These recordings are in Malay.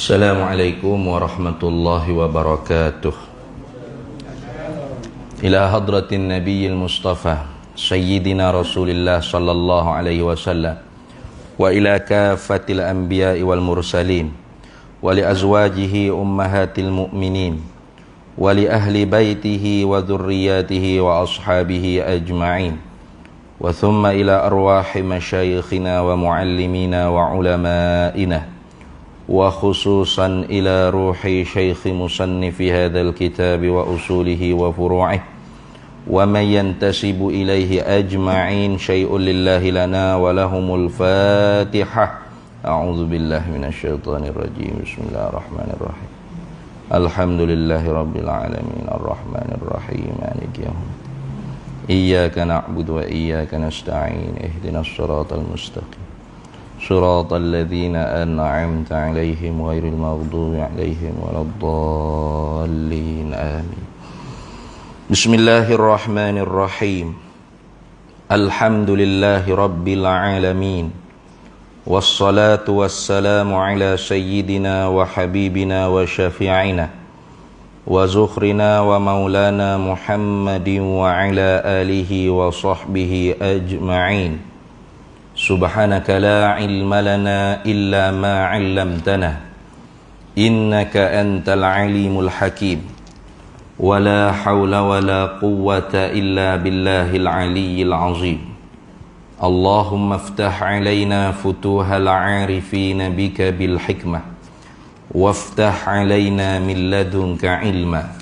Assalamualaikum warahmatullahi wabarakatuh. Ila hadratin nabiyil mustafa sayyidina rasulillah sallallahu alaihi wasallam wa ila kafatil anbiya'i wal mursalin wa li azwajihi ummahatil mu'minin wa li ahli baitihi wa dhurriyyatihi wa ashabihi ajma'in wa thumma ila arwahi masyayikhina wa muallimina wa ulama'ina wa khususan ila ruhi syekhi musannifi hadzal kitab wa usulihi wa furu'ih wa man yantasibu ilaihi ajma'in syai'un lillahi lana wa lahumul fatihah. A'udzu billahi minasyaitonir rajim. Bismillahirrahmanirrahim. Alhamdulillahi rabbil alamin arrahmanir rahim maliki yaumiddin. Iyyaka na'budu wa iyyaka nasta'in ihdinas siratal mustaqim صراط الذين أنعمت عليهم غير المغضوب عليهم ولا الضالين آمين. بسم الله الرحمن الرحيم. الحمد لله رب العالمين والصلاة والسلام على سيدنا وحبيبنا وشفيعنا وزخرنا ومولانا محمد وعلى آله وصحبه أجمعين. Subhanaka la ilma lana illa ma 'allamtana innaka antal alimul hakim wa la hawla wa la quwwata illa billahil aliyyil azim. Allahumma iftah 'alaina futuhal 'arifin bika bil hikmah waftah 'alaina min ladunka ilma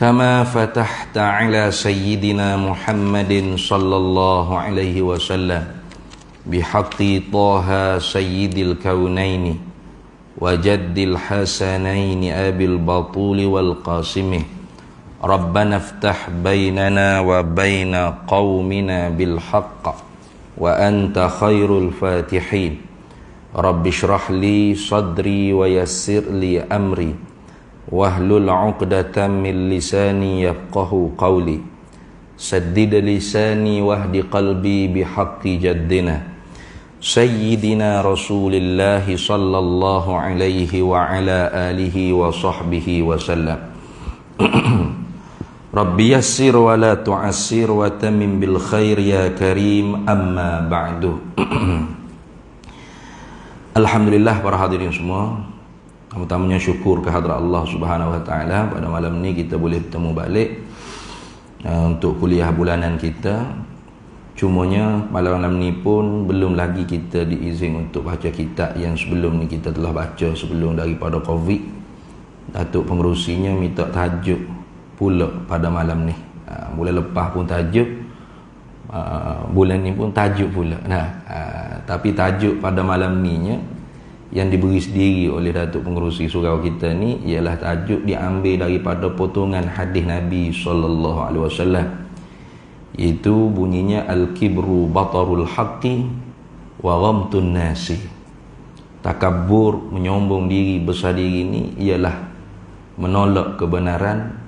kama fatahta 'ala sayyidina Muhammadin sallallahu alaihi wasallam bihaqqi Taha sayyidil kaunaini wa jaddil hasanaini abil batuli wal qasimi. Rabbana iftah bainana wa baina qaumina bil haqq wa anta khairul fatihin. Rabbi shrah li sadri wa yassir li amri wahlul 'uqdatam min lisani yafqahu qawli. Saddid lisani wahdi qalbi bihaqqi jaddina Sayyidina Rasulillahi sallallahu alaihi wa ala alihi wa sahbihi wa sallam. Rabbi yassir wa la tu'assir wa tamim bil khair ya karim, amma ba'du. Alhamdulillah para hadirin semua, pertamanya syukur kehadrat Allah Subhanahu wa taala pada malam ni kita boleh bertemu balik untuk kuliah bulanan kita. Cumanya malam ni pun belum lagi kita diizin untuk baca kitab yang sebelum ni kita telah baca sebelum daripada Covid. Datuk pengerusinya minta tajuk pula pada malam ni. Bulan lepas pun tajuk, bulan ni pun tajuk pula. Tapi tajuk pada malam ni nya yang diberi sendiri oleh Datuk Pengerusi surau kita ni ialah tajuk diambil daripada potongan hadis Nabi sallallahu alaihi wasallam. Itu bunyinya al-kibru batarul haqqi wa ghamtun nasi. Takabur, menyombong diri, besar diri ini ialah menolak kebenaran,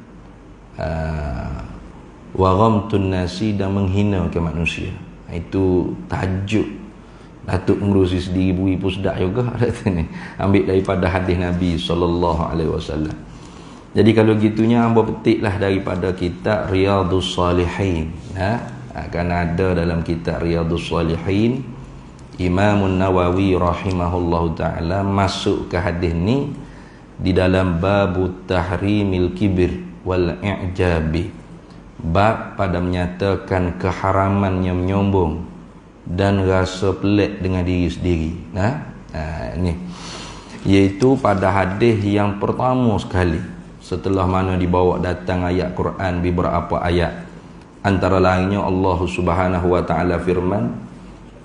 wa ghamtun nasi, dan menghinakan manusia. Itu tajuk Datuk Pengerusi sendiri bui pun sedap juga ni. Ambil daripada hadis Nabi sallallahu alaihi wasallam. Jadi kalau gitunya hamba petiklah daripada kitab Riyadhus Salihin. Akan ada dalam kitab Riyadhus Salihin Imam Nawawi rahimahullahu taala masuk ke hadis ni di dalam babut tahrimil kibir wal i'jabi. Bab pada menyatakan keharamannya menyombong dan rasa pelik dengan diri sendiri. Ni iaitu pada hadis yang pertama sekali setelah mana dibawa datang ayat Quran beberapa ayat. Antara lainnya Allah Subhanahu wa taala firman,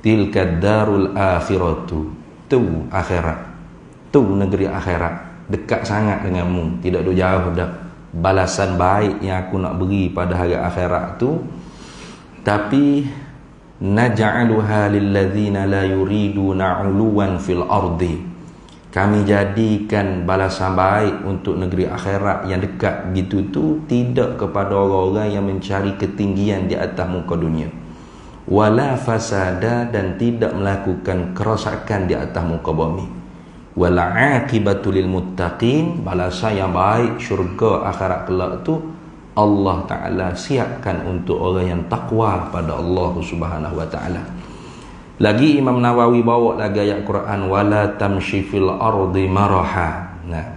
tilka darul akhiratu, tu akhirat, tu negeri akhirat, dekat sangat denganmu, tidak jauh dah. Balasan baik yang aku nak beri pada hari akhirat tu. Tapi naj'aluha lil ladzina la yuriduna 'uluwan fil ardi, kami jadikan balasan baik untuk negeri akhirat yang dekat gitu tu tidak kepada orang-orang yang mencari ketinggian di atas muka dunia. Wala fasada, dan tidak melakukan kerosakan di atas muka bumi. wal aqibatu lil muttaqin, balasan yang baik syurga akhirat kelak tu Allah Ta'ala siapkan untuk orang yang takwa pada Allah Subhanahu Wa Ta'ala. Lagi Imam Nawawi bawa lagi ayat Quran, wala tamshi fil ardi maraha. Nah,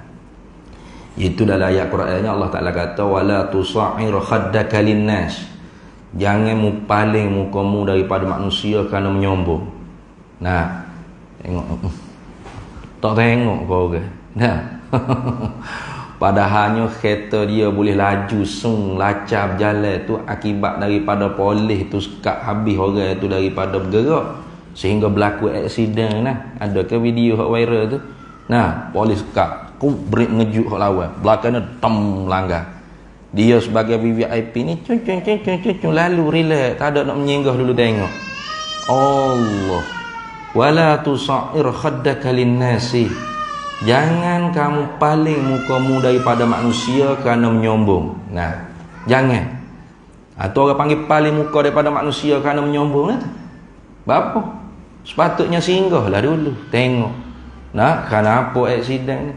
itu dalam ayat Qurannya Allah Ta'ala kata, wala tusa'ir khaddaka linnas, jangan mu paling mukamu daripada manusia kerana menyombong. Nah, tengok tak tengok kau ke. Nah padahalnya kereta dia boleh laju sung lacap jalan tu akibat daripada polis tu sekat habis orang tu daripada bergerak sehingga berlaku aksiden. Nah, ada ke video hak viral tu? Nah, polis sekat ku break ngejut hak lawan, belakangnya tem langgar. Dia sebagai VIP ni cun lalu relax, tak ada nak menyinggah dulu tengok. Allah, wala tusa'ir khaddaka linnasi, jangan kamu paling mukamu daripada manusia kerana menyombong. Nah, jangan. Atau orang panggil paling muka daripada manusia kerana menyombong. Bapa? Sepatutnya singgahlah dulu tengok. Nah, kerana apa aksiden ni?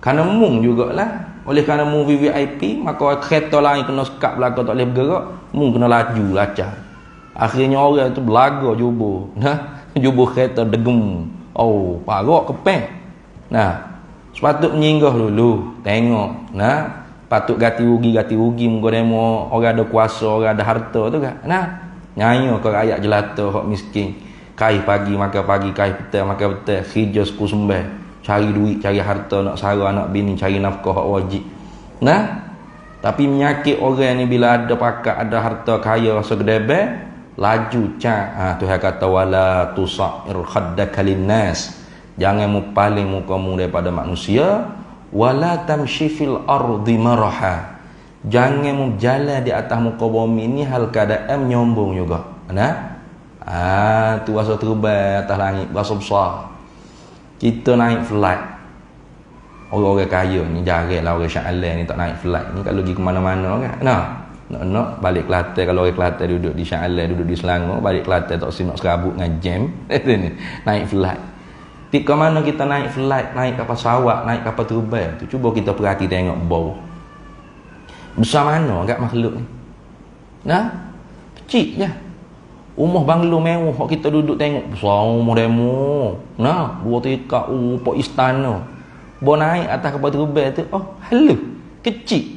Kerana mung jugalah. Oleh kerana mung VIP, maka kereta lain kena sekat belakang tak boleh bergerak, mung kena laju lacak. Akhirnya orang tu belaga jubur. Nah, jubur kereta degem. Oh, parok kepeng. Nah, sepatut menyinggah dulu tengok. Nah, patut ganti rugi muka demo orang ada kuasa, orang ada harta tu kan. Nah, nyanyi ke rakyat jelata hak miskin. Kai pagi makan pagi, kai petang makan petang, kerja suku sembah, cari duit, cari harta, nak sara anak bini, cari nafkah hak wajib. Nah, tapi menyakit orang ni bila ada pakat, ada harta kaya rasa gedebe, laju cak. Tuhan kata wala tusa'ir khaddaka linnas, jangan mu paling mukamu daripada manusia, wala tamshi fil ardi maraha, jangan mu jalan di atas muka bumi ni hal keadaan menyombong juga. Nah, tu rasa terbang atas langit berasa besar. Kita naik flight, orang-orang kaya ni jarang lah orang Shah Alam ni tak naik flight ni kalau pergi ke mana-mana kan. Nah, nak balik Kelantan, kalau orang Kelantan duduk di Shah Alam, duduk di Selangor, balik Kelantan tak nak serabut dengan jam naik flight. Ke mana kita naik flight, naik kapal sawak, naik kapal terbang tu, cuba kita perhati tengok bawah. Besar mana agak makhluk ni? Nah, kecil je. Rumah banglo mewah hak kita duduk tengok besar rumah demo. Nah, dua tingkat pok istana. Bo naik atas kapal terbang tu, oh, halus, kecil.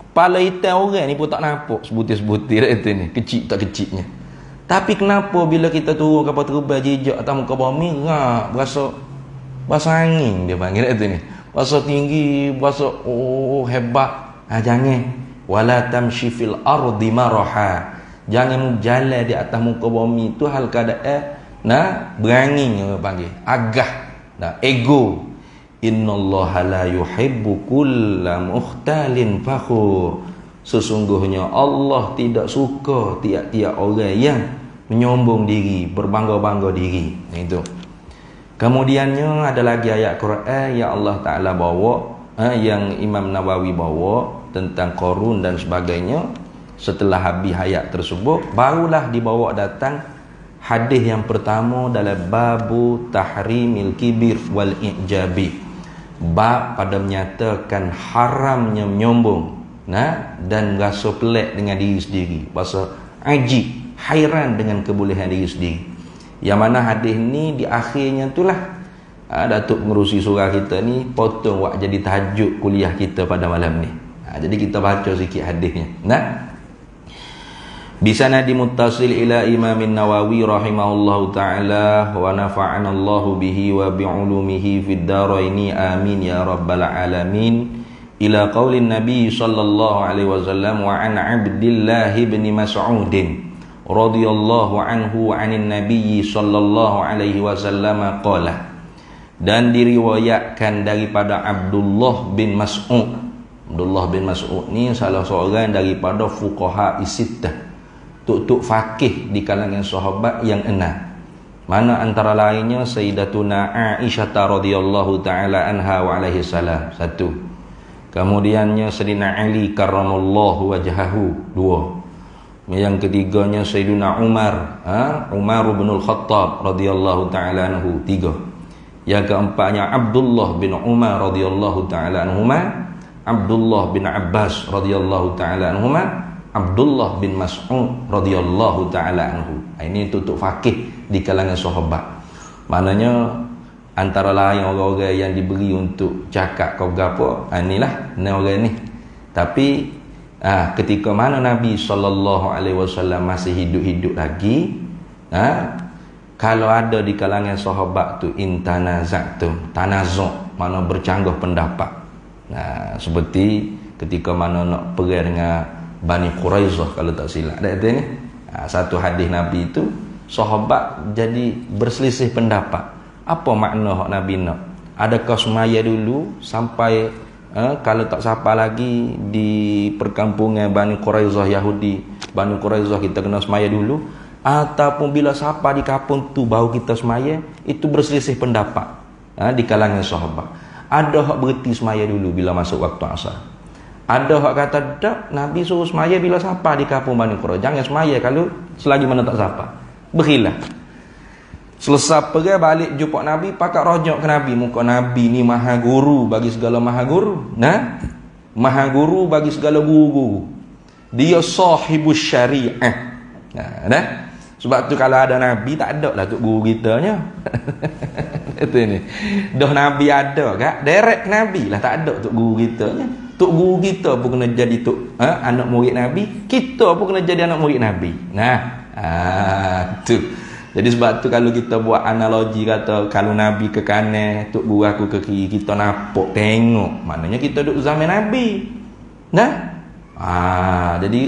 Kepala hitam orang ni pun tak nampak sebutir-sebutir itu ni, kecil tak kecilnya. Tapi kenapa bila kita turun kapal terbang jejak atas muka bumi, berasa angin dia panggil itu ni. Berasa tinggi, berasa hebat. Jangan. Wala tamshi fil ardi maraha. Jangan jalan di atas muka bumi tu hal keadaan berani orang panggil. Agah, ego. Innallaha la yuhibbu kulla mukhtalin fakhur. Sesungguhnya Allah tidak suka tiap-tiap orang yang menyombong diri, berbangga-bangga diri. Itu. Kemudiannya ada lagi ayat Quran yang Allah Ta'ala bawa, yang Imam Nawawi bawa tentang Qarun dan sebagainya. Setelah habis ayat tersebut, barulah dibawa datang hadis yang pertama dalam babu tahrimil kibir wal i'jabi. Bab pada menyatakan haramnya menyombong dan rasa pelik dengan diri sendiri, rasa ajib, hairan dengan kebolehan diri sendiri. Yang mana hadis ni di akhirnya itulah Datuk Pengerusi Surah kita ni potong buat jadi tajuk kuliah kita pada malam ni. Jadi kita baca sikit hadisnya. Bisanadi muttasil ila Imam Nawawi rahimahullahu ta'ala wa nafa'ana Allahu bihi wa bi'ulumihi fid daraini amin ya rabbal alamin. Ila qaulin Nabi sallallahu alaihi wasallam wa an Abdillah bin Mas'ud radhiyallahu anhu 'anin Nabi sallallahu alaihi wasallam qala. Dan diriwayatkan daripada Abdullah bin Mas'ud. Abdullah bin Mas'ud ni salah seorang daripada fuqaha isittah, tuk-tuk fakih di kalangan sahabat yang 6. Mana antara lainnya Sayyidatuna Aisyah radhiyallahu taala anha wa alaihi salam, 1. Kemudiannya Sayyidina Ali karramallahu wajhahu, 2. Yang ketiganya Sayyidina Umar bin Al-Khattab radhiyallahu taala anhu, 3. Yang keempatnya Abdullah bin Umar radhiyallahu taala anhuma, Abdullah bin Abbas radhiyallahu taala anhuma, Abdullah bin Mas'ud radhiyallahu taala anhu. Ini tutup fakih di kalangan sahabat. Maknanya antara lain orang-orang yang diberi untuk cakap kau gapo, inilah orang ni. Tapi ketika mana Nabi SAW masih hidup-hidup lagi, kalau ada di kalangan sahabat tu intanaza'tum, tanazu', mana bercanggah pendapat. Seperti ketika mana nak perang dengan Bani Quraizah kalau tak silap. Satu hadis Nabi itu sahabat jadi berselisih pendapat. Apa makna hak Nabi nak? Adakah semaya dulu sampai kalau tak siapa lagi di perkampungan Bani Quraizah Yahudi, Bani Quraizah kita kena semaya dulu, ataupun bila siapa di kampung tu baru kita semaya? Itu berselisih pendapat di kalangan sahabat. Ada hak berhenti semaya dulu bila masuk waktu asar. Ada hak kata tak, Nabi suruh semaya bila siapa di kampung Bani Quraizah. Jangan semaya kalau selagi mana tak siapa. Berkhilaf. Selesai pergi balik jumpa Nabi, pakat rojok ke Nabi. Muka Nabi ni maha guru bagi segala maha guru. Maha guru bagi segala guru-guru. Dia sahibus syariah. Sebab tu kalau ada Nabi tak ada lah tok guru kita nya. Itu ni. Dah Nabi ada kak, direct Nabi lah, tak ada tok guru kita nya. Tok guru kita pun kena jadi tok anak murid Nabi, kita pun kena jadi anak murid Nabi. Tu. Jadi sebab tu kalau kita buat analogi kata kalau Nabi ke kanan, tok guru aku ke kiri, kita nampak tengok, maknanya kita duduk zaman Nabi. Jadi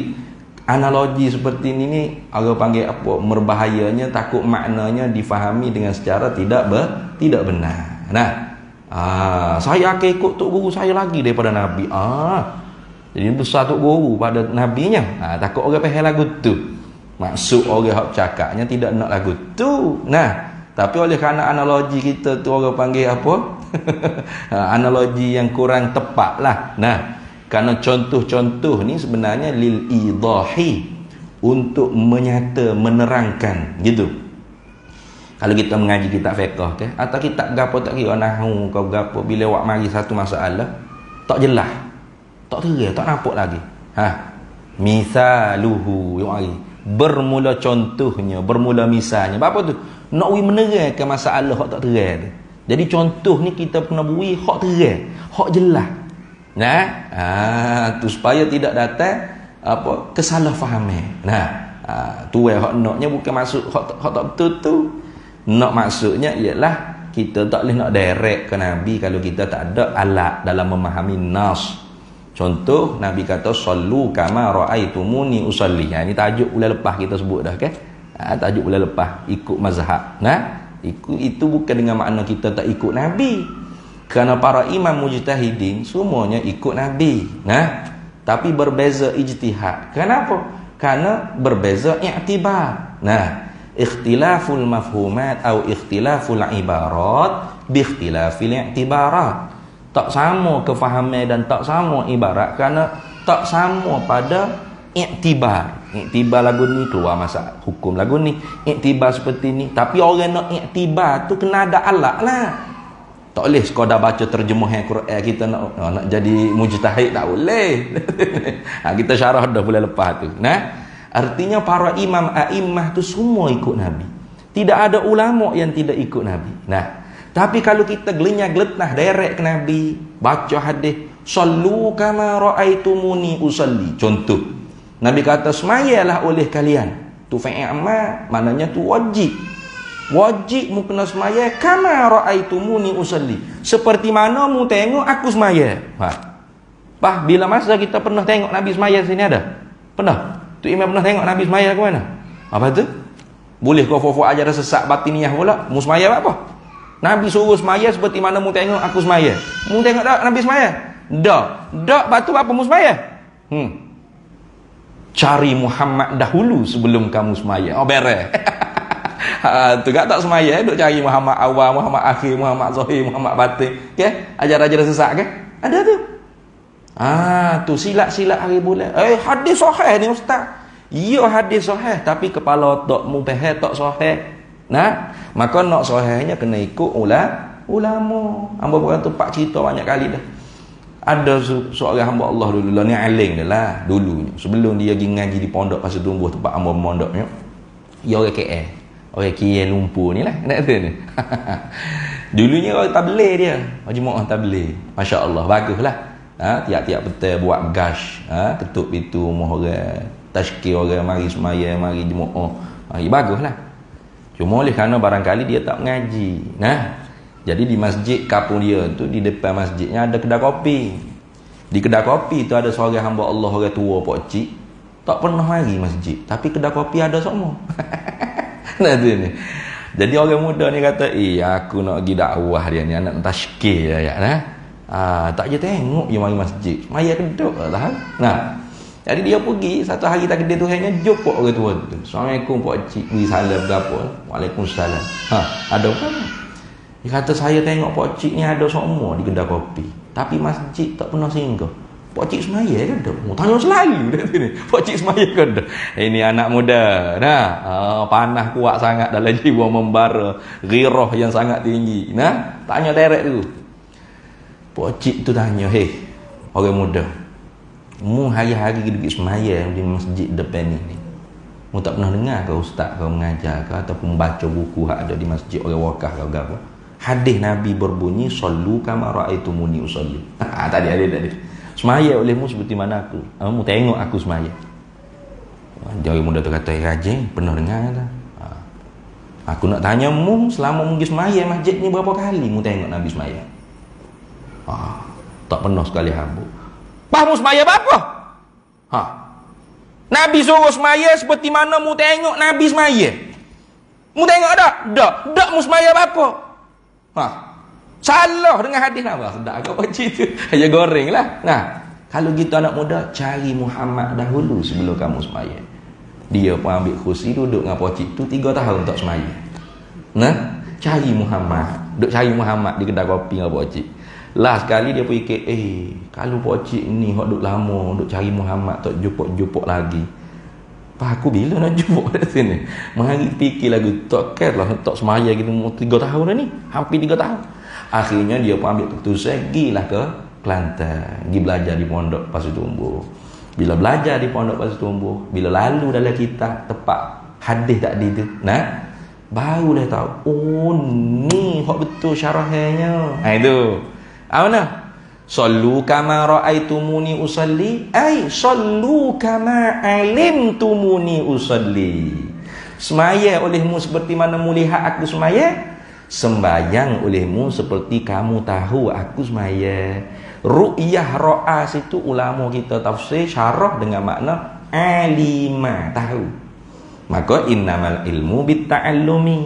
analogi seperti ini ni orang panggil apa, merbahayanya, takut maknanya difahami dengan secara tidak benar. Saya akan ikut tok guru saya lagi daripada Nabi. Jadi besar tok guru pada nabinya. Takut orang faham lagu tu. Maksud orang hak cakapnya tidak nak lagu tu. Tapi oleh kerana analogi kita tu orang panggil apa? Analogi yang kurang tepat lah. Kerana contoh-contoh ni sebenarnya lil idahi, untuk menerangkan gitu. Kalau kita mengaji kitab fiqh atau kitab gapo tak kira nahwu kau gapo, bila awak mari satu masalah tak jelas, tak terang, tak nampak lagi. Misaluhu yang mari bermula contohnya, bermula misalnya. Apa tu? Nak menerangkan masalah hak tak terang tu. Jadi contoh ni kita kena beri hak terang, hak jelas. Tu supaya tidak datang kesalahfahaman. Tu hak naknya bukan maksud hak tak betul tu. Nak maksudnya ialah kita tak boleh nak direct ke Nabi kalau kita tak ada alat dalam memahami nas. Contoh Nabi kata sallu kama raaitumuni usalli. Ini tajuk bulan lepas kita sebut dah tajuk bulan lepas ikut mazhab. Itu bukan dengan makna kita tak ikut Nabi. Kerana para imam mujtahidin semuanya ikut Nabi. Tapi berbeza ijtihad. Kenapa? Karena berbeza i'tibar. Ikhtilaful mafhumat atau ikhtilaful ibarat bi ikhtilafil i'tibarat. Tak sama kefahaman dan tak sama ibarat kerana tak sama pada i'tibar. I'tibar lagu ni keluar masa hukum lagu ni. I'tibar seperti ni. Tapi orang nak i'tibar tu kena ada alat lah. Tak boleh sekadar baca terjemahan Quran kita nak jadi mujtahid, tak boleh. Kita syarah dah bulan lepas tu. Artinya para imam a'immah tu semua ikut Nabi. Tidak ada ulama yang tidak ikut Nabi. Tapi kalau kita gelenyah-geletah direct ke Nabi, baca hadis sallu kama raaitumuni usalli. Contoh, Nabi kata semayalah oleh kalian. Tu fa'il amal, maknanya tu wajib. Wajib mu kena semaya kama raaitumuni usalli. Seperti mana mu tengok aku semaya. Bila masa kita pernah tengok Nabi semaya sini ada? Pernah? Tu imam pernah tengok Nabi semaya ke mana? Apa tu? Boleh kau fofo ajar sesak batiniyah pula. Mu semaya apa? Nabi suruh semaya seperti mana mu tengok aku semaya. Mu tengok tak Nabi semaya? Tak batu apa mu semaya? Cari Muhammad dahulu sebelum kamu semaya. Beres. Tu tak semaya, duk cari Muhammad awal, Muhammad akhir, Muhammad zahir, Muhammad batin. Ajar-ajar sesak ada tu. Tu silat-silat hari bulan. Hadis sahih ni ustaz. Ya hadis sahih, tapi kepala otak mu faham tak sahih. Maka nak sahihnya kena ikut ulama. Hamba orang tu pak cerita banyak kali dah. Ada seorang hamba Allah dulu lah, ni alim dia lah dulunya. Sebelum dia pergi ngaji di pondok Pasir Tumbuh tempat hamba mondoknya. Dia orang KL. Orang KL Lumpur ni lah. Nak kata ni. Dulunya orang tabligh dia. Majmuah tabligh. Masya-Allah, baguslah. Tiap-tiap petang buat gash, ketuk pintu rumah orang, tazkir orang mari semaya, mari jemaah. Baguslah. Cuma oleh kerana barangkali dia tak mengaji. Jadi di masjid kampung dia tu, di depan masjidnya ada kedai kopi. Di kedai kopi tu ada seorang hamba Allah, orang tua pak cik, tak pernah mari masjid, tapi kedai kopi ada semua. Nah tu ni. Jadi orang muda ni kata, aku nak pergi dakwah dia ni, anak tazkir ayat tak je tengok dia mari masjid. Maya keduk lah. Jadi dia pergi satu hari tak kedai tu hanya jumpa orang tua tu. Assalamualaikum pak cik, beri salam gapo. Waalaikumsalam. Ada apa? Dia kata, saya tengok pak cik ni ada semua di kedai kopi, tapi masjid tak pernah singgah. Pak cik semaya ke ada? Tanya selalu dia sini. Pak cik semaya ke ada? Ini anak muda. Panah kuat sangat dalam jiwa membara, ghirah yang sangat tinggi. Tanya direct tu. Pak cik tu tanya, orang muda, mu hari-hari duduk semaya di masjid depan ni, mu tak pernah dengar ke ustaz kau mengajar ke ataupun baca buku yang ada di masjid orang wakaf ke apa? Hadis Nabi berbunyi, sallu kama ra'aitumuni usalli. Tadi. Semaya olehmu seperti mana aku. Mu tengok aku semaya. Orang muda tu kata, rajin, pernah dengar tak? Aku nak tanya mu, selama mu pergi semaya masjid ni berapa kali mu tengok Nabi semaya? Tak pernah sekali hamba. Mu semaya apa? Nabi suruh semaya seperti mana mu tengok Nabi semaya. Mu tengok tak? Tak mu semaya apa? Salah dengan hadis apa? Sedap ke apa cerita? Ya goreng lah. Kalau kita anak muda, cari Muhammad dahulu sebelum kamu semaya. Dia pun ambil kursi duduk dengan pocik tu 3 tahun tak semaya. Cari Muhammad. Duduk cari Muhammad di kedai kopi dengan pocik. Last sekali dia fikir, kalau pocik ni duduk lama, duduk cari Muhammad tak jumpa lagi. Aku bila nak jumpa kat sini? Mari fikir lagu tak care lah, tak semaya kita 3 tahun dah ni, hampir 3 tahun. Akhirnya dia pun ambil keputusan, gilah ke Kelantan, pergi belajar di pondok Pasir Tumbuh. Bila belajar di pondok Pasir Tumbuh, bila lalu dalam kitab tepat hadis tadi tu, baru dah tahu, ni hak betul syarahnya. Itu. Mana? Sallu kama ra'aitumuni usalli, sallu kama alimtumuni usalli. Semaya olehmu seperti mana mu lihat aku semaya, sembayang olehmu seperti kamu tahu aku semaya. Ru'yah ra'a situ ulama kita tafsir syarah dengan makna alima, tahu. Maka innamal ilmu bitta'allumi.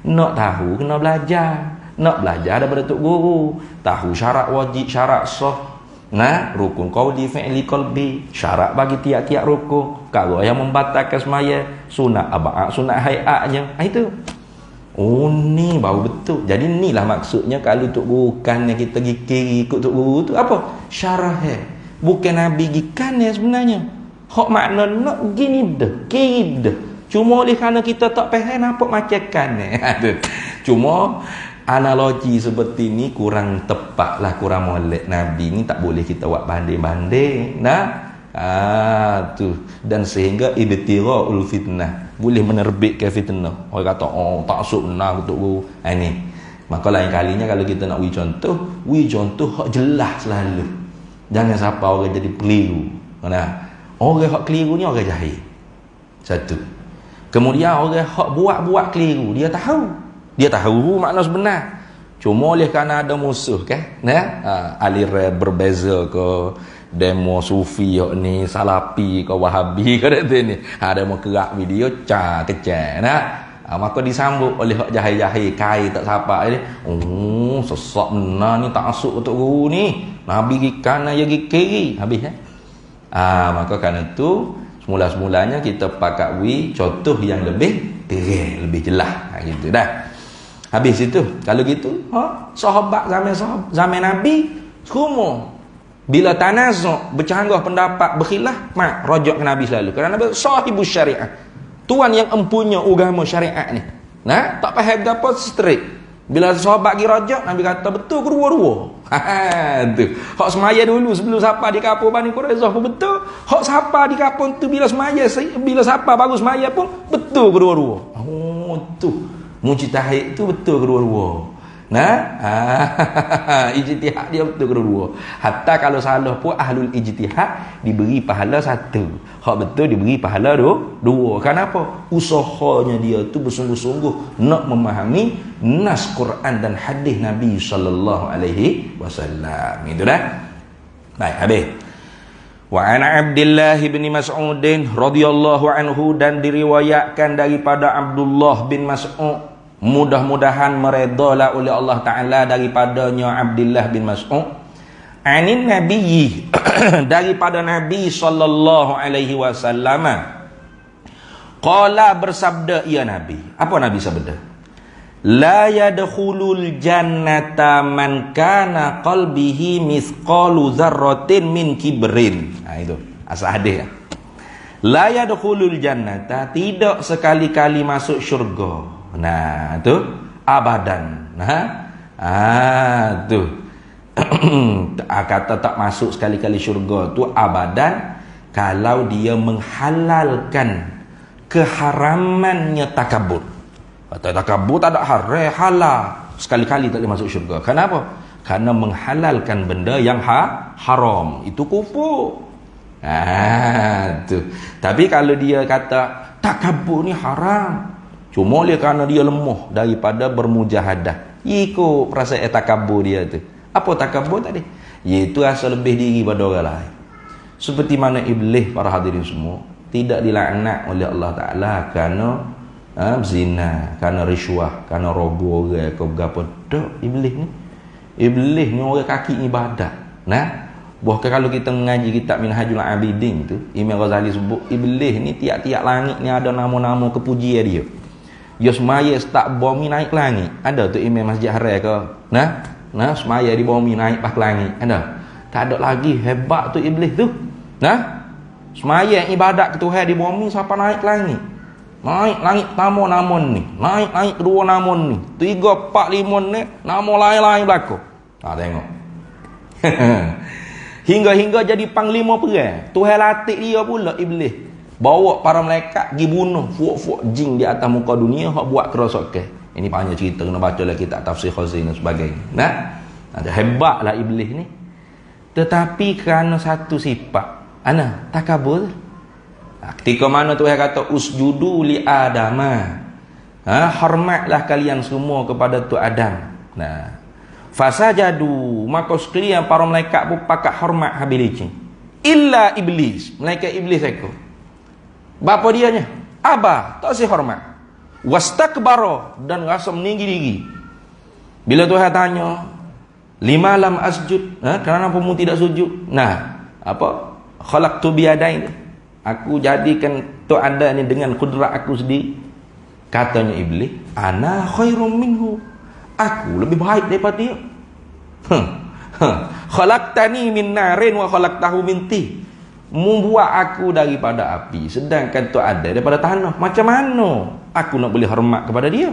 Nak tahu kena belajar. Nak belajar daripada tok guru. Tahu syarat wajib, syarat sah. Rukun qauli, fi'li, qalbi. Syarat bagi tiap-tiap rukun. Kalau yang membatalkan semaya, sunat aba'ah, sunat hay'ahnya. Itu. Ni baru betul. Jadi inilah maksudnya kalau tok guru kan yang kita pergi kiri ikut tok guru tu apa? Syarah. Bukan Nabi gikan sebenarnya. Hak makna nak gini dah, kiri dah. Cuma oleh kerana kita tak faham apa macam kan. Cuma analogi seperti ni kurang tepat lah, kurang molek. Nabi ni tak boleh kita buat banding-banding. Tu. Dan sehingga ibtira'ul fitnah, boleh menerbitkan fitnah. Orang kata taksub benar untuk guru. Ni. Maka lain kalinya kalau kita nak wi contoh hak jelas selalu. Jangan siapa orang jadi keliru. Orang hak keliru ni orang jahil. Satu. Kemudian orang hak buat keliru, dia tahu makna sebenar. Cuma oleh kerana ada musuh kan, aliran berbeza ke, demo sufi ni, salafi ke, wahabi ke ni. Demo kerak video kecil. Maka disambut oleh hak jahil-jahil, kai tak siapa ni. Sesak benar ni, tak masuk untuk guru ni. Nabi pergi kanan, dia pergi kiri. Habis maka kerana tu semula-semulanya kita pakai contoh yang lebih terang, lebih jelas. Gitu dah. Habis itu, kalau gitu, sahabat zaman Nabi semua bila tanazuk, bercanggah pendapat, berkhilaf, rujuk ke Nabi selalu. Kerana Nabi sahibus syariah, tuan yang empunya agama syariat ni. Tak faham apa straight. Bila sahabat pergi rajak, Nabi kata betul kedua-dua. Tu. Hak semaya dulu sebelum siapa di kapur Bani Quraizah pun betul. Hak siapa di kapur tu bila semaya, bila siapa baru semaya pun betul kedua-dua. Oh tu. Mujtahid tu betul kedua-dua. Nah, ijtihad dia betul kedua-dua. Hatta kalau salah pun ahlul ijtihad diberi pahala satu. Hak betul diberi pahala dua. Kenapa? Usahanya dia tu bersungguh-sungguh nak memahami nas Quran dan hadis Nabi sallallahu alaihi wasallam. Itu dah. Baik, habis. Wa ana Abdullah bin Mas'ud radhiyallahu anhu, dan diriwayatkan daripada Abdullah bin Mas'ud, mudah-mudahan meredalah oleh Allah Ta'ala daripadanya Abdullah bin Mas'ud, anin nabiyyi daripada Nabi sallallahu alaihi wasallam, qala bersabda ia Nabi. Apa Nabi sabda? La yadkhulul jannata man kana qalbihi mithqalu dzarratin min kibrin. Itu asal hadis. La yadkhulul jannata, tidak sekali-kali masuk syurga. Nah, tu abadan. Nah, tu kata tak masuk sekali-kali syurga tu abadan kalau dia menghalalkan keharamannya takabur. Kata takabur tak ada halal, sekali-kali tak boleh masuk syurga. Kenapa? Karena menghalalkan benda yang haram, itu kufur. Tu. Tapi kalau dia kata takabur ni haram, cuma oleh kerana dia lemah daripada bermujahadah, ikut perasaan takabur dia tu. Apa takabur tadi? Iaitu rasa lebih diri pada orang lain. Seperti mana iblis, para hadirin semua, tidak dilaknat oleh Allah Ta'ala kerana zina, kerana riswah, kerana rogo orang ke berapa. Tak, iblis ni. Iblis ni orang kaki ibadat. Nah, bahkan kalau kita mengaji kitab Minhajul Abidin tu, Imam Ghazali sebut iblis ni tiap-tiap langit ni ada nama-nama kepujian dia. Dia semaya start bumi naik ke langit. Ada tu imam Masjid Haram ke? Nah, semaya di bumi naik ke langit. Ada? Tak ada lagi hebat tu iblis tu. Nah, semaya ibadat ke Tuhan di bumi siapa naik ke langit? Naik langit tamu namun ni. Naik kedua namun ni. 3, 4, 5 ni nama lain-lain berlaku. Tengok. Hingga jadi panglima perang. Tuhan latih dia pula iblis. Bawa para malaikat pergi bunuh fuak-fuak jin di atas muka dunia hak buat kerosakan. Ini panjang cerita, kena baca lagi kitab tafsir Khazin dan sebagainya. Nah, ada hebatlah iblis ni. Tetapi kerana satu sifat, takabur. Ketika mana Tuhan kata usjudu li adama, hormatlah kalian semua kepada tu Adam. Nah, fasajadu, maka sekalian para malaikat pun pakat hormat habis illa iblis, malaikat iblis ekor. Bapa dianya Aba, tak si hormat. Wastakbara, dan rasa meninggi diri. Bila Tuhan tanya, lima lam asjud, kenapa kamu tidak sujud? Nah, apa? Khalaqtu biyadain. Aku jadikan tu ada ni dengan kudrat aku sendiri. Katanya iblis, ana khairum minhu. Aku lebih baik daripada dia. Khalaqtani min narin wa khalaqtahu min tin. Membuat aku daripada api, sedangkan tu ada daripada tanah. Macam mana aku nak boleh hormat kepada dia?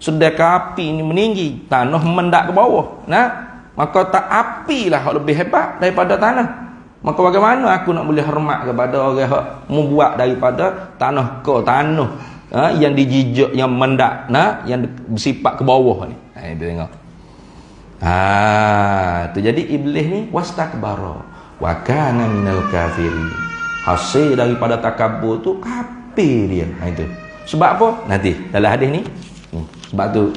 Sedangkan api ini meninggi, tanah mendak ke bawah. Nah, maka tak api lah yang lebih hebat daripada tanah. Maka bagaimana aku nak boleh hormat kepada orang yang membuat daripada tanah ke tanah, yang dijijak, yang mendak, yang bersifat ke bawah ni. Itu tengok. Tu jadi iblis ni wastakbara wa kana minal kafirin. Hasil daripada takabur tu kafir dia. Itu. Sebab apa? Nanti dalam hadis ni. Sebab tu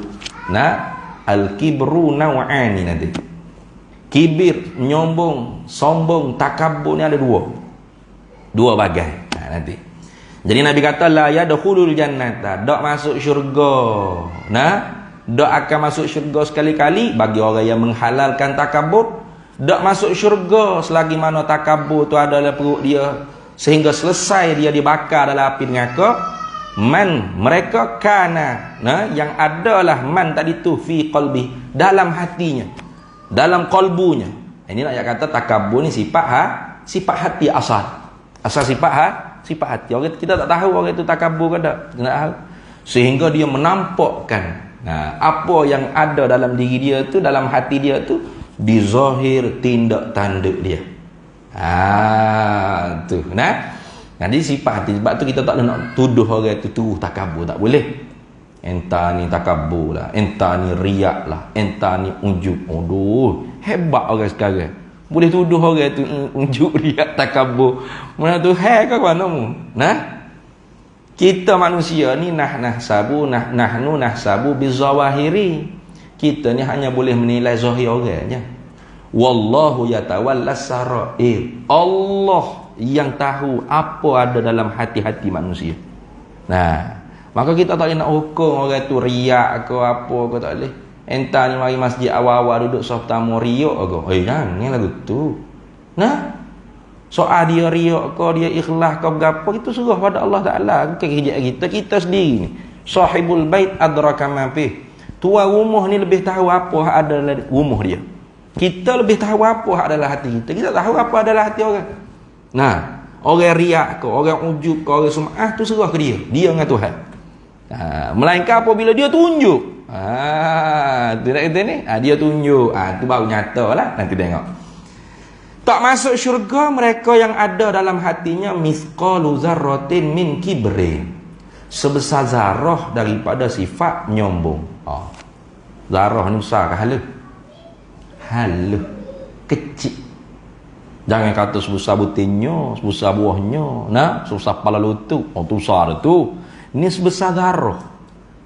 al-kibru naw'ani nanti. Kibir, nyombong, sombong, takabur ni ada dua bagai. Nanti. Jadi Nabi kata la yadkhulul jannata, dak masuk syurga. Dak akan masuk syurga sekali-kali bagi orang yang menghalalkan takabur. Tak masuk syurga selagi mana takabur tu ada dalam perut dia sehingga selesai dia dibakar dalam api neraka. Man, mereka kana, yang adalah man tadi tu fi qalbi, dalam hatinya, dalam kalbunya. Ini nak kata takabur ni sifat hati asal sifat hati. Orang kita tak tahu orang itu takabur ke tak, sehingga dia menampakkan Nah, apa yang ada dalam diri dia tu, dalam hati dia tu, di zahir tindak tanduk dia. Tu. Nah, jadi sifat hati. Sebab tu kita tak nak tuduh orang tu takabur, tak boleh. Entah ni takabur lah, entah ni riak lah, entah ni ujub. Aduh, hebat orang sekarang. Boleh tuduh orang tu ujub, riak, takabur. Mana tu ke mana mu? Nah, kita manusia ni nahnu nahsabu bizawahiri. Kita ni hanya boleh menilai zahir orang je. Wallahu yatawallas sarair. Allah yang tahu apa ada dalam hati-hati manusia. Nah, maka kita tak boleh nak hukum orang tu riak ke apa ke, tak boleh. Entah ni mari masjid awal-awal duduk soft tamu riak ke. Jangan lagu tu. Nah, soal dia riak ke, dia ikhlas ke berapa, itu serah pada Allah Ta'ala. Bukan kerja kita sendiri ni. Sahibul bait adraka ma fih. Tuan rumah ni lebih tahu apa ada dalam rumah dia. Kita lebih tahu apa adalah hati kita. Kita tahu apa adalah hati orang. Nah, orang riak ke, orang ujub ke, orang sum'ah, tu serah ke dia. Dia dengan Tuhan. Melainkan apabila dia tunjuk. Tu nak kata ni, dia tunjuk. Tu baru nyata lah. Nanti tengok. Tak masuk syurga mereka yang ada dalam hatinya mithqalu zarratin min kibrin. Sebesar zarah daripada sifat nyombong. Zarah ni besar ke halus? Halus. Kecil. Jangan kata sebesar butinnya, sebesar buahnya, nah, sebesar kepala lutut. Tu besar tu. Ini sebesar zarah.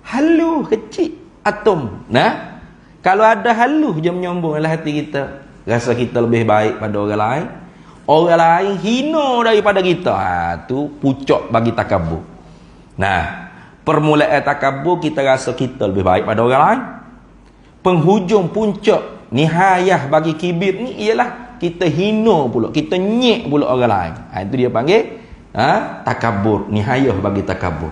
Halus, kecil, atom. Nah, kalau ada halus je menyombong dalam hati kita, rasa kita lebih baik pada orang lain, orang lain hina daripada kita. Tu pucuk bagi takabur. Nah, permulaan takabur, kita rasa kita lebih baik pada orang lain. Penghujung puncak nihayah bagi kibir ni ialah kita hina pula, kita nyek pula orang lain. Itu dia panggil takabur, nihayah bagi takabur.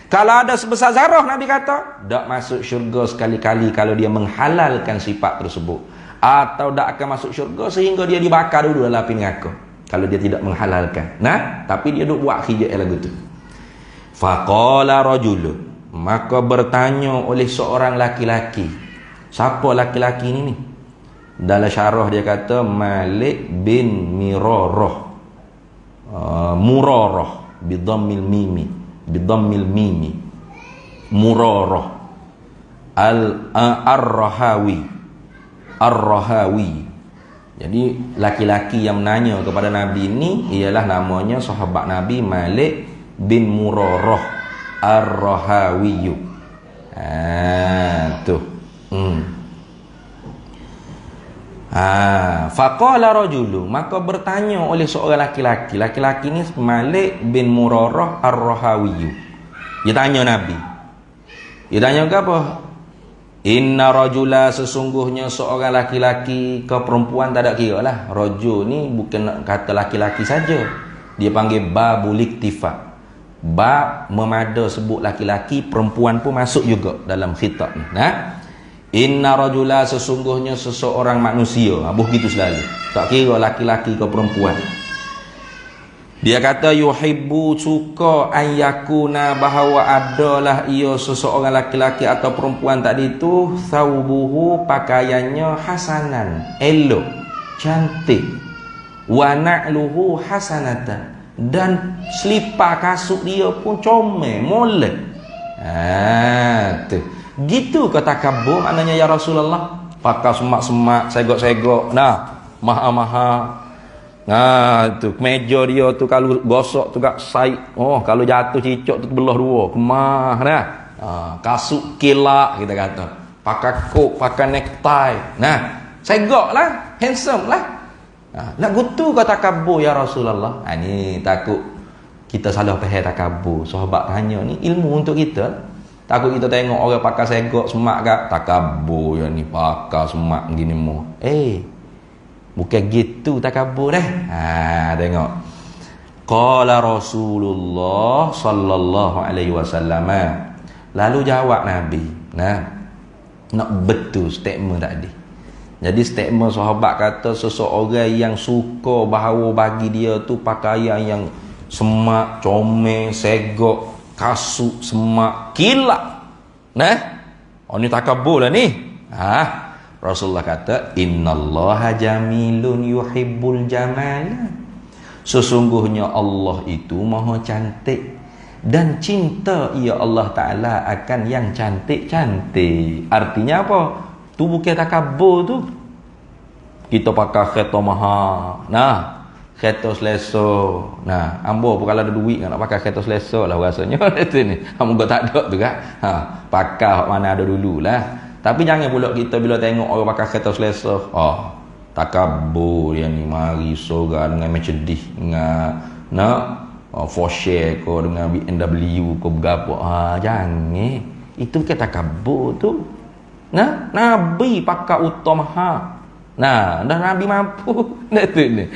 Kalau ada sebesar zarah, Nabi kata, tak masuk syurga sekali-kali kalau dia menghalalkan sifat tersebut. Atau tak akan masuk syurga sehingga dia dibakar dulu dalam api neraka. Kalau dia tidak menghalalkan. Nah, tapi dia duk buat khijat lagu tu. Faqala rajulun, maka bertanya oleh seorang laki-laki. Siapa laki-laki ni? Dalam syarah dia kata Malik bin Mirarah. Murarah bidammil mimi. Murarah ar-Rahawi. Jadi laki-laki yang menanya kepada Nabi ini ialah namanya sahabat Nabi Malik bin Murarah ar-Rahawi. Faqala rajulu, maka bertanya oleh seorang laki-laki. Laki-laki ni Malik bin Murarah ar-Rahawi. Dia tanya Nabi. Dia tanya ke apa? Inna rajula, sesungguhnya seorang laki-laki ke perempuan tak ada kira lah. Rajul ni bukan nak kata laki-laki saja. Dia panggil babul iktifak. Bab memada sebut laki-laki, perempuan pun masuk juga dalam khitab ni. Nah, inna rajula, sesungguhnya seseorang manusia. Begitu selalu. Tak kira laki-laki ke perempuan. Dia kata yuhibbu, suka ayyakuna, bahawa adalah ia seseorang laki-laki atau perempuan tadi itu thawbuhu, pakaiannya hasanan, elok, cantik, wa na'luhu hasanatan, dan selipar kasut dia pun comel, molek. Tu. Gitu kata kabur maknanya ya Rasulullah. Pakai semak-semak, segok-segok, nah, maha-maha. Tu meja dia tu kalau gosok tu gak sai. Kalau jatuh cicak tu belah dua. Kemah dah. Kasut kilak kita kata. Pakai coat, pakai necktie. Nah, segoklah, handsome lah. Nak gutu kata takabur ya Rasulullah. Ni takut kita salah faham takabur. Sahabat tanya ni ilmu untuk kita. Takut kita tengok orang pakai segok semak kat takabur yang ni pakai semak gini mo. Bukan gitu takabur dah. Tengok. Qala Rasulullah sallallahu alaihi wasallam. Lalu jawab Nabi. Nak betul statement tadi. Jadi statement sahabat kata seseorang yang suka bahawa bagi dia tu pakaian yang semak, comel, segok, kasut, semak, kilap. Oh, ni takabur lah ni. Rasulullah kata, innallaha jamilun yuhibbul jamala. Sesungguhnya Allah itu maha cantik dan cinta ia Allah Ta'ala akan yang cantik-cantik. Artinya apa? Tu bukan takabur tu. Kita pakai kereta mahal. Nah, kereta selesa. Nah, ambo pun kalau ada duit nak pakai kereta selesa lah rasanya. Itu ni. Ambo tak ada tu kan. Pakai mana ada dululah. Tapi jangan pula kita bila tengok orang pakai kereta selesa, takabur yang ni, mari sorang dengan Mercedes, dengan Porsche ko, dengan BMW ko, berapa. Jangan. Itu bukan takabur tu. Nah, Nabi pakai utama. Nah, dah Nabi mampu. Dah tu ni.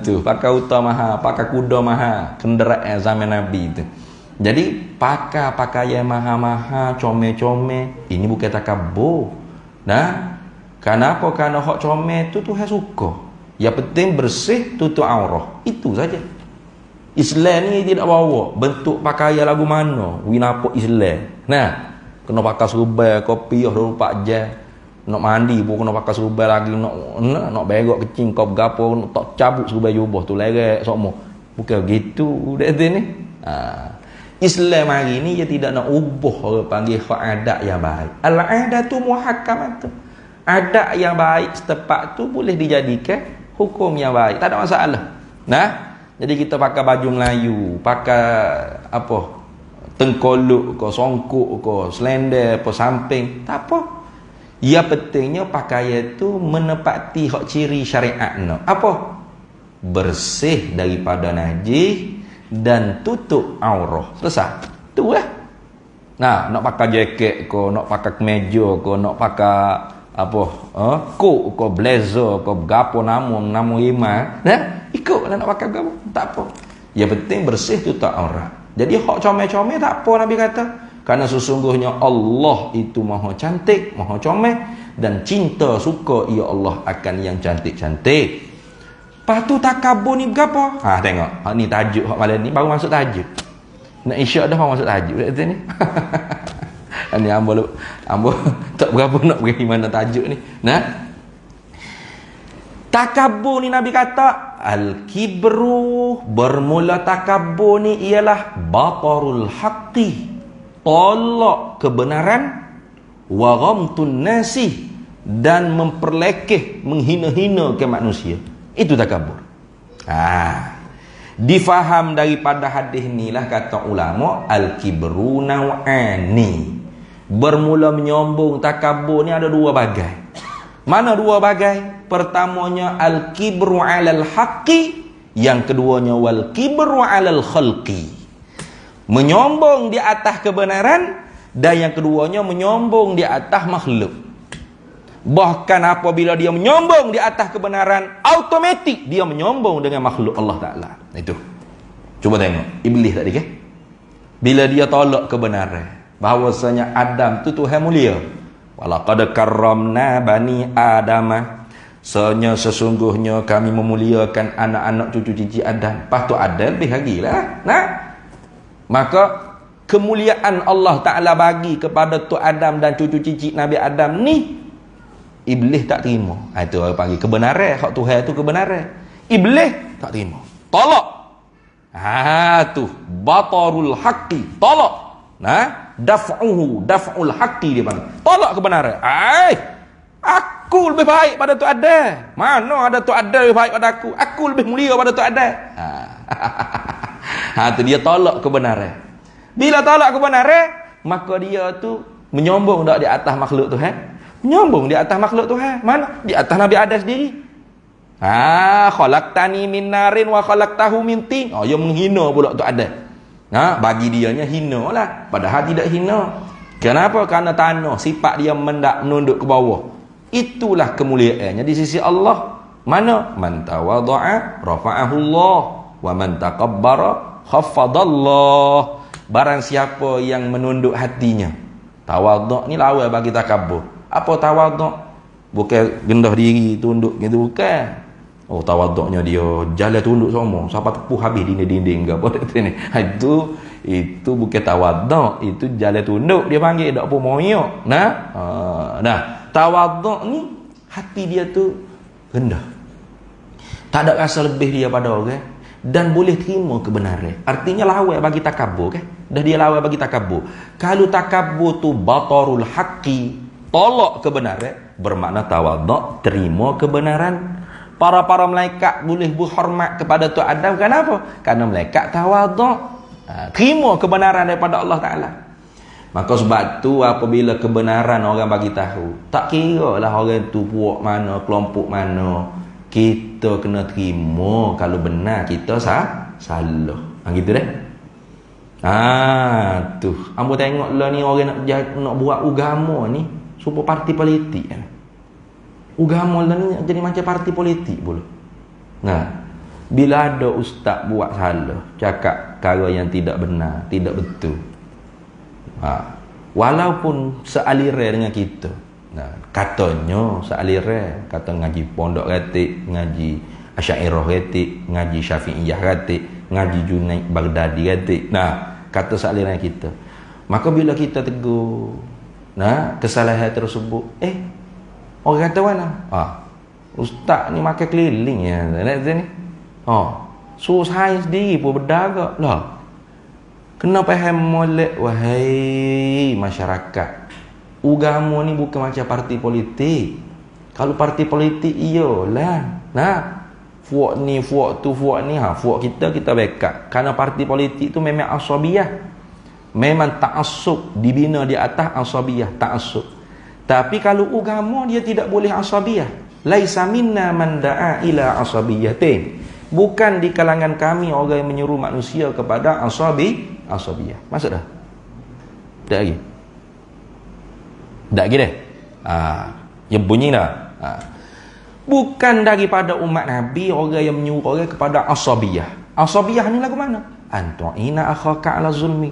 Tu pakai utama, pakai kuda mahal, kenderaan zaman Nabi tu. Jadi pakai pakaian mahal-mahal, comel-comel, ini bukan takabur. Nah, kenapa? Karena hak comel tu Tuhan suka. Yang penting bersih, tutup aurah. Itu saja. Islam ni tidak bawa bentuk pakaian lagu mana, winapa Islam. Nah, kena pakai serban, kopiah 24 jam. Nak mandi pun kena pakai serban lagi, nak berok kecing kau gapo, tak cabut serban jubah tu lerek semua. Bukan gitu dak ni. Islam hari ni dia tidak nak ubah orang panggil hak adat yang baik. Al-adatu muhakkamatu. Adat yang baik setempat tu boleh dijadikan hukum yang baik. Tak ada masalah. Nah, jadi kita pakai baju Melayu, pakai apa? Tengkolok ke, songkok ke, selendar apa samping, tak apa. Ya pentingnya pakaian tu menepati hak ciri syariat no. Apa? Bersih daripada najis dan tutup aurah. Selesai. Tu lah. Nah, nak pakai jaket ke, nak pakai kemeja ke, nak pakai apa? Coat ke, blazer ke, gapo nama iman. Nah, ikutlah nak pakai gapo. Tak apa. Yang penting bersih tutup aurah. Jadi hak comel-comel tak apa Nabi kata. Karena sesungguhnya Allah itu maha cantik, maha comel dan cinta suka ia Allah akan yang cantik-cantik. Lepas tu takabur ni berapa? Tengok. Ni tajuk hak malam ni baru masuk tajuk. Nak isyak dah baru masuk tajuk kat ni. Ni ambo tak berapa nak pergi mana tajuk ni. Nah. Takabur ni Nabi kata al-kibru, bermula takabur ni ialah batarul haqqi, tolak kebenaran, wa ghamtun nasi, dan memperlekeh, menghina-hina ke manusia. Itu takabur. Difaham daripada hadis ni lah kata ulama, al-kibru naw'ani. Bermula menyombong takabur ni ada dua bagai. Mana dua bagai? Pertamanya al-kibru 'alal haqqi, yang keduanya wal kibru 'alal khalqi. Menyombong di atas kebenaran, dan yang keduanya menyombong di atas makhluk. Bahkan apabila dia menyombong di atas kebenaran, automatik dia menyombong dengan makhluk Allah Ta'ala. Itu. Coba tengok. Iblis tadi ke? Bila dia tolak kebenaran, bahawasanya Adam tu Tuhan mulia. Walaqad karramna bani Adama. Sesungguhnya kami memuliakan anak-anak cucu cici Adam. Lepas tu Adam lebih lagi lah. Nah. Maka kemuliaan Allah Ta'ala bagi kepada tu Adam dan cucu cici Nabi Adam ni, Iblis tak terima. Itu orang panggil kebenaran. Hak Tuhan tu kebenaran. Iblis tak terima. Tolak. Tu batarul haqqi. Tolak. Daf'ul haqqi dia panggil. Tolak kebenaran. Aku lebih baik pada tu ada. Mana ada tu ada lebih baik pada aku? Aku lebih mulia pada tu ada. Tu dia tolak kebenaran. Bila tolak kebenaran, maka dia tu menyombong tak di atas makhluk Tuhan. Menyombong di atas makhluk Tuhan. Mana? Di atas Nabi Adam sendiri. Khalaqtani min narin wa khalaqtahu min tin. Dia menghina pula tu ada. Bagi dianya hina lah. Padahal tidak hina. Kenapa? Karena tanah sifat dia menunduk ke bawah. Itulah kemuliaannya di sisi Allah. Mana? Man tawadha'a rafa'ahu Allah, wa man takabbara khaffadallah. Barang siapa yang menunduk hatinya. Tawadhu' ni lawan bagi takabbur. Apa tawaduk? Bukan gendah diri tunduk gitu, bukan. Tawaduknya dia jalan tunduk semua sampai tepuh habis dinding-dinding ke apa ni. Itu Itu bukan tawaduk, itu jalan tunduk dia panggil, tak apa moyok. Nah, tawaduk ni hati dia tu rendah. Tak ada rasa lebih dia pada orang dan boleh terima kebenaran. Artinya lawan bagi takabur kan? Dah dia lawan bagi takabur. Kalau takabur tu batarul haqqi, tolak kebenaran, bermakna tawaduk, terima kebenaran. Para malaikat boleh berhormat kepada Tuhan Adam. Kenapa? Karena malaikat tawaduk, terima kebenaran daripada Allah Ta'ala. Maka sebab tu apabila kebenaran orang bagi tahu, tak kira lah orang tu puak mana, kelompok mana, kita kena terima. Kalau benar kita salah. Gitu deh. Tu ambo tengok lah ni orang nak buat agama ni supaya parti politik kan. Agama lah ni jadi macam parti politik pula. Nah, bila ada ustaz buat salah, cakap perkara yang tidak benar, tidak betul, walaupun sealiran dengan kita, katanya sealiran, kata ngaji pondok ratik, ngaji Asy'ariyah ratik, ngaji Syafi'iyah ratik, ngaji Junaid Baghdadi ratik, kata sealiran kita. Maka bila kita tegur kesalahan tersebut, orang kata mana? Ustaz ni makan keliling ya. Ni. Suruh saya sendiri pun berdagang lah. Kena faham molek wahai masyarakat. Agama ni bukan macam parti politik. Kalau parti politik iyalah. Fuak ni, fuak tu, fuak ni. Fuak kita backup. Kerana parti politik tu memang asabiyah. Memang ta'assub, dibina di atas asabiyah, ta'assub. Tapi kalau agama dia tidak boleh asabiyah. Laisa minna man da'a ila asabiyatin. Bukan di kalangan kami orang yang menyuruh manusia kepada asabiyah. Maksud dah? Tak lagi? Tak lagi dah? Yang bunyi dah. Bukan daripada umat Nabi orang yang menyuruh orang kepada asabiyah. Asabiyah ni lagu mana? Antu'ina akhaka ala zulmi.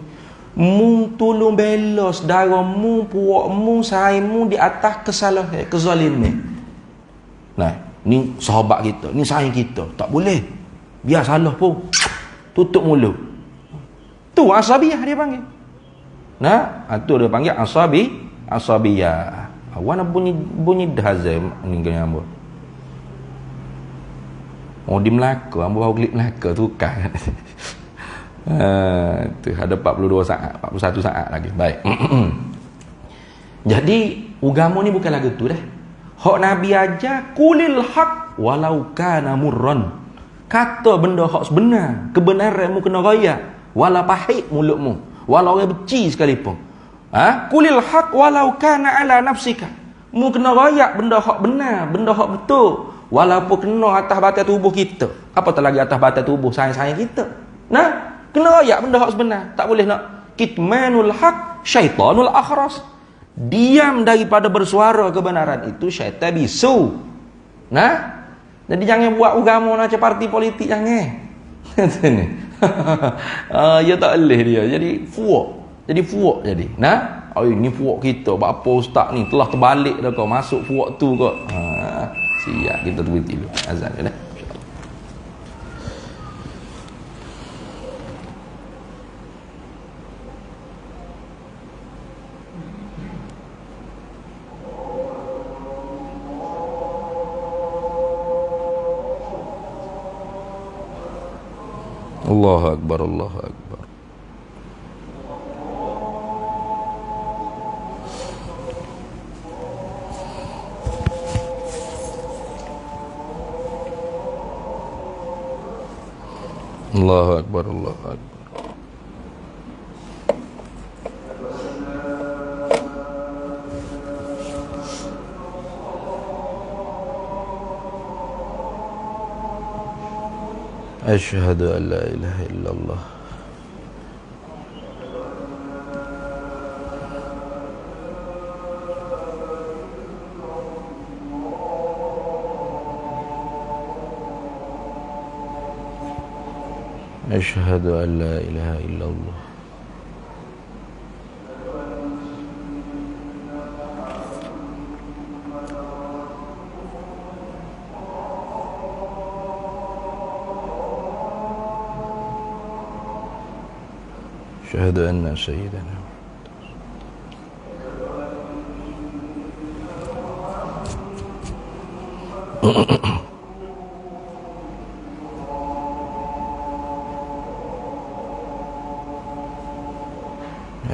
Mu tolong bela saudara mu, puak mu, sahai mu di atas kesalahan, kezaliman. Ni sahabat kita, ni sayang kita. Tak boleh. Biar salah pun tutup mulut. Tu asabiyah dia panggil. Tu dia panggil asabiyah. Awan bunyi dahazam ni kena ambo. Di Melaka, ambo bawa klik Melaka tukar. Tu ada 42 saat, 41 saat lagi. Baik. Jadi agama ni bukan lagu tu dah. Hak Nabi ajar kulil haq walau kana murran. Kata benda hak sebenar, kebenaranmu kena raya, wala pahit mulutmu, walau orang benci sekalipun. Kulil haq walau kana ala nafsika. Mu kena raya benda hak benar, benda hak betul, walaupun kena atas batas tubuh kita. Apatah lagi atas batas tubuh sayang-sayang kita. Kena raya benda hak sebenar. Tak boleh nak kitmanul haq syaitanul akhras. Diam daripada bersuara kebenaran itu syaitan bisu. Jadi jangan buat agama macam parti politik jangan. Ya tak boleh dia. Jadi fuak jadi. Ini fuak kita. Apa ustaz ni telah terbalik dah kau masuk fuak tu kau. Siap kita tunggu dulu. Azan dah. Allahu Akbar, Allahu Akbar. Allahu Akbar, Allahu Akbar. Asyhadu an la ilaha illallah. Asyhadu an la ilaha illallah. Syahadu anna sayyidana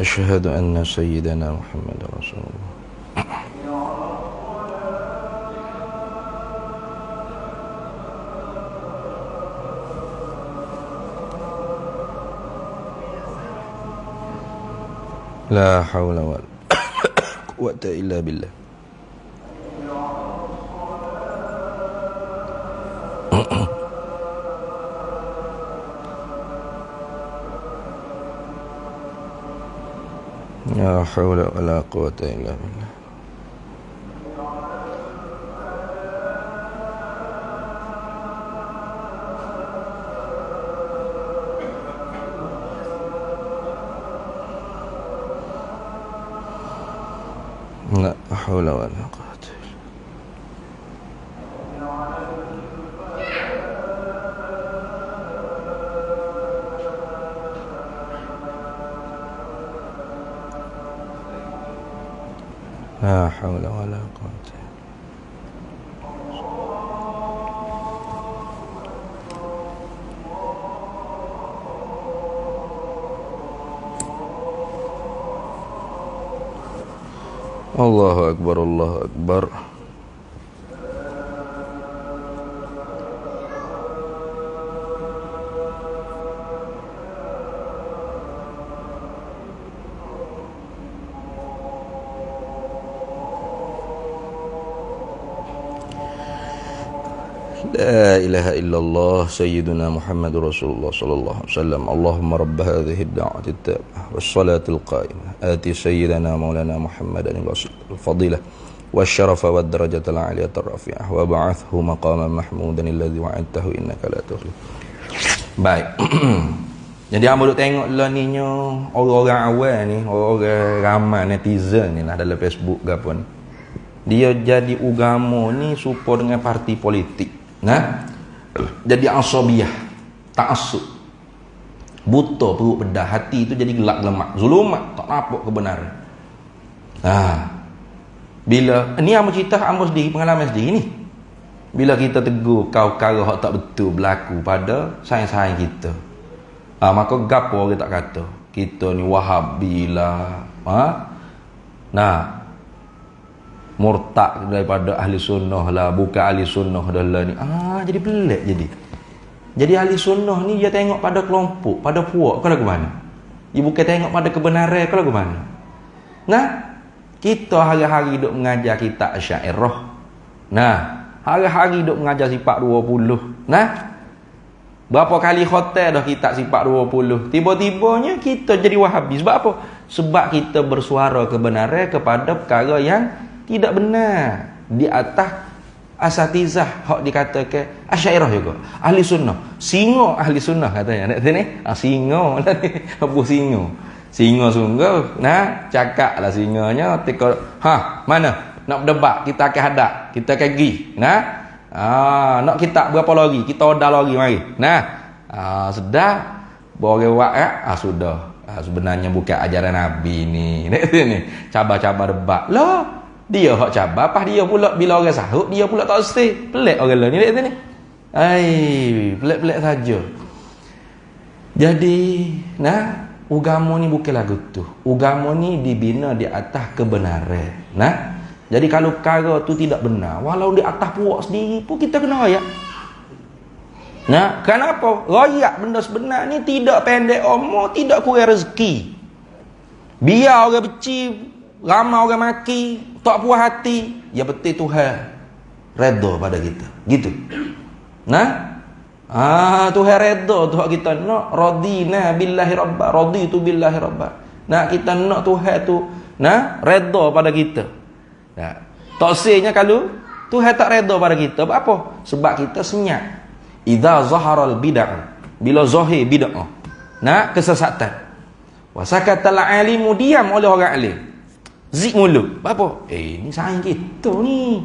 Asyhadu anna sayyidana Muhammad Rasulullah. La hawla wa la quwwata illa billah. La hawla wa la quwwata illa billah. La hawla wa la quwwata illa La hawla wa la quwwata. Allahu akbar, Allahu akbar. La ilaha illallah sayyiduna Muhammadur Rasulullah sallallahu alaihi wasallam. Allahumma rabb hadhihi ad-da'wati at-tammah was-salati al-qa'imah ati sayyidana maulana Muhammadan al-fadilah wasyarafa wad-darajata al-'aliyata ar-rafi'ah wa ba'athhu maqaman mahmudan alladhi wa'adtahu innaka la tukhlif. Baik. Jadi hang duk tengok lah ni orang-orang awal ni, orang ramai netizen ni lah dalam Facebook ke apa ni. Dia jadi agama ni supaya dengan parti politik. Nah, jadi asabiyah, ta'assub, buta perut bedah, hati itu jadi gelap lemak, zulumat, tak nampak kebenaran. Bila ni amo cerita amo sendiri, pengalaman sendiri ni. Bila kita tegur kau-kau hak tak betul berlaku pada sayang-sayang kita, maka gapo orang tak kata kita ni Wahabi lah, murtad daripada ahli sunnah lah, bukan ahli sunnah dah lah ni. Jadi pelik jadi ahli sunnah ni dia tengok pada kelompok, pada puak kalau ke mana. Dia bukan tengok pada kebenaran kalau ke mana. Nah, kita hari-hari duk mengajar kitab Asy'ariyah. Nah, hari-hari duk mengajar sifat 20. Nah, berapa kali khotel dah kitab sifat 20. Tiba-tibanya kita jadi Wahabi. Sebab apa? Sebab kita bersuara kebenaran kepada perkara yang tidak benar di atas asatizah hak dikatakan Asy'ariyah juga ahli sunnah, singo ahli sunnah katanya nak ni singo lah ni apa singo sungguh. Nah, cakaplah singonya tika mana nak berdebat kita akan hadap, kita akan pergi. Nah, nak kita berapa lagi kita order lagi mari. Nah, sedar boleh buat sudah. Sebenarnya bukan ajaran Nabi ni. Ni cabar-cabar debat lah. Dia hak cabar, pas dia pula bila orang sahut dia pula tak stay. Pelik orang lain ni. Pelik-pelik saja. Jadi, nah, agama ni bukan lagu tu. Agama ni dibina di atas kebenaran. Nah, jadi kalau perkara tu tidak benar, walau di atas puak sendiri pun kita kena royak. Nah, kenapa? Royak benda sebenar ni tidak pendek umur, tidak kurang rezeki. Biar orang benci, ramai orang maki, tak puas hati, ya betul Tuhan redha pada kita. Gitu. Nah, Tuhan redha tu hak kita nak radina billahi rabba, raditu billahi rabba. Nah, kita nak Tuhan tu redha pada kita. Nah, tak sehnya kalau Tuhan tak redha pada kita, apa? Sebab kita senyap. Idza zaharal bid'ah, bila zahir bid'ah. Nah, kesesatan. Wa sakatal alimu, diam oleh orang alim. Zik mulut. Apa? Ni sayang kita ni.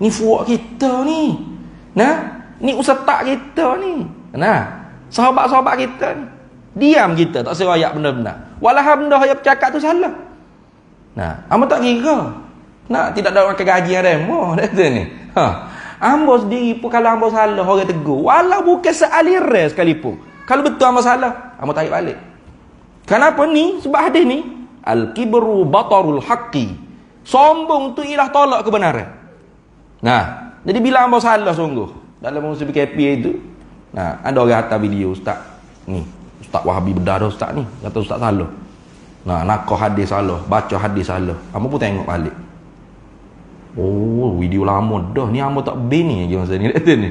Ni fuak kita ni. Nah, ni ustaz kita ni. Nah, sahabat-sahabat kita ni. Diam kita, tak seroyak benda-benda. Walau benda yang bercakap tu salah. Nah, ambo tak kira. Nak tidak ada makan gaji yang demo kata ni. Ambo sendiri pun kalau ambo salah orang tegur, walau bukan sealiran sekalipun. Kalau betul ambo salah, ambo tarik balik. Kenapa ni? Sebab hadis ni, al-kibru batarul haqqi. Sombong tu ialah tolak kebenaran. Nah, jadi bila ambo salah sungguh dalam musim PKP itu, nah, ada orang hantar video, ustaz ni, Ustaz Wahabi bedah dah ustaz ni, kata ustaz salah. Nah, nakah hadis salah, baca hadis salah. Ambo pun tengok balik. Oh, video lama dah ni, ambo tak bini lagi masa ni. Ni.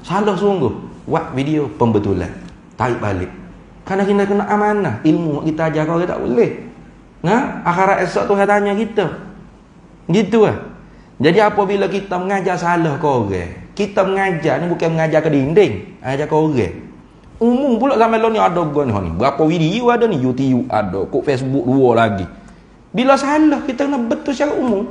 Salah sungguh. Buat video pembetulan. Tarik balik. Karena kita kena amanah. Ilmu kita ajar kau tak boleh. Nah, akhirat esok Tuhan tanya kita. Gitu lah. Jadi apabila kita mengajar salah kau orang, kita mengajar ni bukan mengajar ke dinding, ajar kau orang. Umum pula zaman lo ni ada gua ni. Berapa video ada ni, YouTube ada, kok Facebook dua lagi. Bila salah kita kena betul secara umum.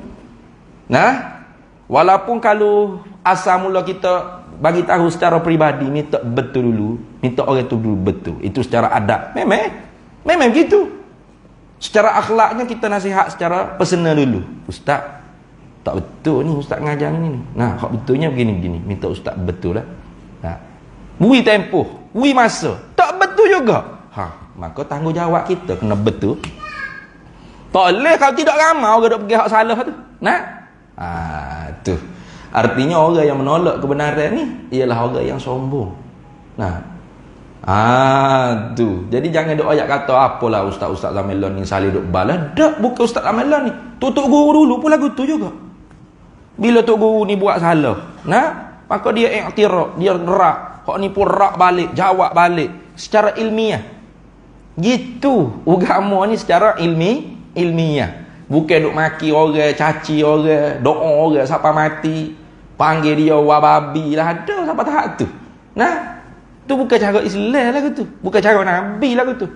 Nah, walaupun kalau asal mula kita bagi tahu secara peribadi, minta betul dulu, minta orang tu dulu betul. Itu secara adab. Memang gitu. Secara akhlaknya kita nasihat secara personal dulu. Ustaz, tak betul ni ustaz ngajar ni. Nah, hak betulnya begini-begini. Minta ustaz betul lah. Nah, bui tempoh, bui masa. Tak betul juga. Maka tanggungjawab kita kena betul. Tak boleh kalau tidak ramai orang duk pergi hak salah tu. Nah, tu. Artinya orang yang menolak kebenaran ni ialah orang yang sombong. Nah, tu. Jadi jangan duk ayat kata apalah ustaz-ustaz Zamelon ni salih duk balas. Tak, bukan ustaz Zamelon ni. Tutup guru dulu pun lagu tu juga. Bila tok guru ni buat salah, nah, maka dia iktiraf, dia rak. Hak ni pun rak balik, jawab balik secara ilmiah. Gitu. Agama ni secara ilmiah. Bukan duk maki orang, caci orang, doa orang siapa mati, panggil dia wababi lah, ada siapa tahap tu. Nah, tu bukan cara Islam lah tu. Bukan cara Nabi lah tu.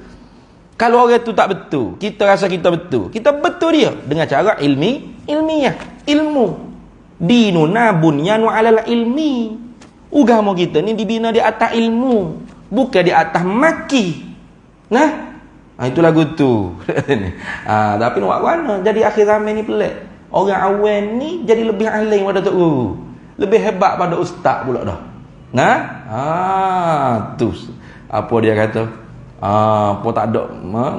Kalau orang tu tak betul, kita rasa kita betul. Kita betul dia dengan cara ilmiah, ilmu. Dinuna bunyanu 'alal ilmi. Agama kita ni dibina di atas ilmu, bukan di atas maki. Nah, itu lagu tu. Tapi nak buat mana? Jadi akhir zaman ni pelik. Orang awam ni jadi lebih alim pada tok guru. Lebih hebat pada ustaz pula dah. Nah, tu. Apa dia kata? Apa tak ada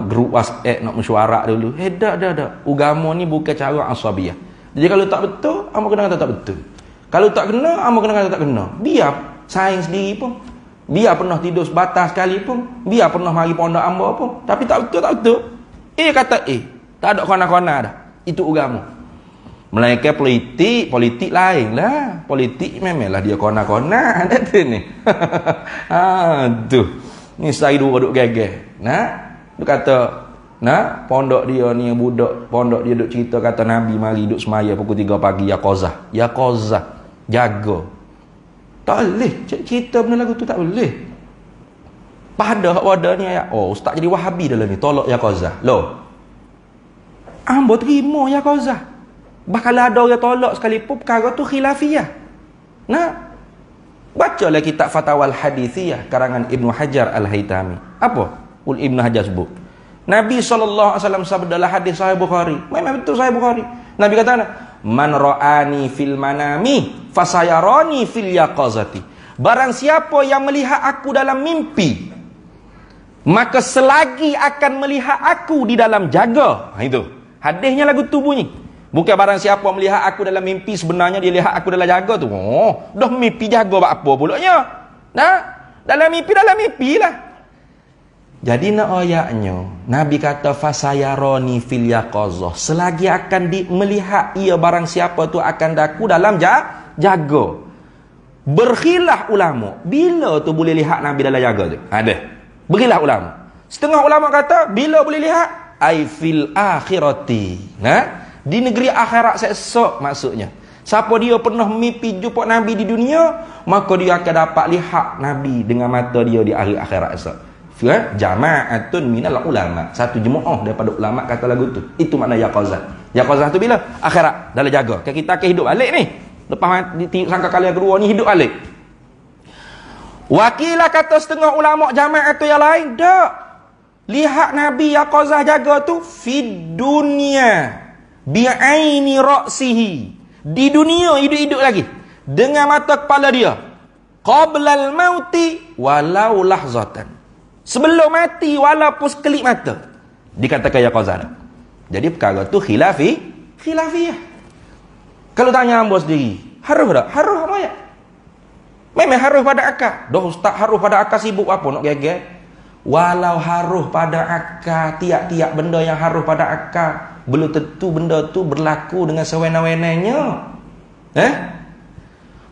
grup WhatsApp nak mesyuarat dulu. Dak. Agama ni bukan cara asabiyah. Jadi kalau tak betul, hangpa kena kata tak betul. Kalau tak kena, hangpa kena kata tak kena. Biar saing sendiri pun. Biar pernah tidur sebatas sekali pun, biar pernah mari pondok hamba pun, tapi tak betul. Kata tak ada kona-kona dah. Itu agama. Melainkan politik lain lah. Politik memanglah dia kona-kona ada tu ni. Tu. Ni saya dua duk geger. Nah, dia kata, nah, pondok dia ni budak, pondok dia duk cerita kata Nabi mari duk semaya pukul 3 pagi ya qazah, jaga. Tak boleh cerita benda lagu tu, tak boleh. Pada hak wadah ni ayat, ustaz jadi Wahabi dalam ni tolak ya qazah. Loh, ambo terima ya qazah. Bahkan ada orang tolak sekalipun perkara tu khilafiyah. Nah, bacalah kitab Fatawal Hadithiyah karangan Ibnu Hajar Al-Haytami. Apa Ibnu Hajar sebut? Nabi SAW sabdalah hadis Sahih Bukhari. Memang betul Sahih Bukhari. Nabi kata, man ra'ani fil manami fasayarani fil yaqazati. Barang siapa yang melihat aku dalam mimpi, maka selagi akan melihat aku di dalam jaga. Itu hadisnya lagu tu bunyi. Bukan barang siapa melihat aku dalam mimpi sebenarnya dia lihat aku dalam jaga tu. Dah mimpi jaga buat apa pulaknya? Nah, dalam mimpi lah. Jadi nak ayatnya Nabi kata fasayaroni fil yaqazah, selagi akan melihat ia barang siapa tu akan daku dalam jaga. Berkhilaf ulama bila tu boleh lihat Nabi dalam jaga tu. Ada berkhilaf ulama. Setengah ulama kata bila boleh lihat ai fil akhirati. Nah, di negeri akhirat esok maksudnya. Siapa dia pernah mimpi jumpa Nabi di dunia, maka dia akan dapat lihat Nabi dengan mata dia di hari akhirat esok. Jama'atun minal ulama, satu jemaah daripada ulama kata lagu tu. Itu makna yaqazah. Yaqazah tu bila? Akhirat dalam jaga. Kita akan hidup balik ni. Lepas sangka kali yang kedua ni hidup balik. Wakilah kata setengah ulama jamaah tu yang lain, tak. Lihat Nabi yaqazah jaga tu fid dunya bi'aini ra'sihi. Di dunia hidup-hidup lagi dengan mata kepala dia. Qablal mauti walau lahzatan. Sebelum mati walaupun sekelip mata. Dikatakan yaqazah. Jadi perkara tu khilafiyah. Kalau tanya hamba sendiri, haruh tak? Haruh apa ya? Memang haruh pada akal. Dah ustaz haruh pada akal sibuk apa nak geger? Walau haruh pada akal, tiap-tiap benda yang haruh pada akal, belum tentu benda tu berlaku dengan sewenang-wenangnya.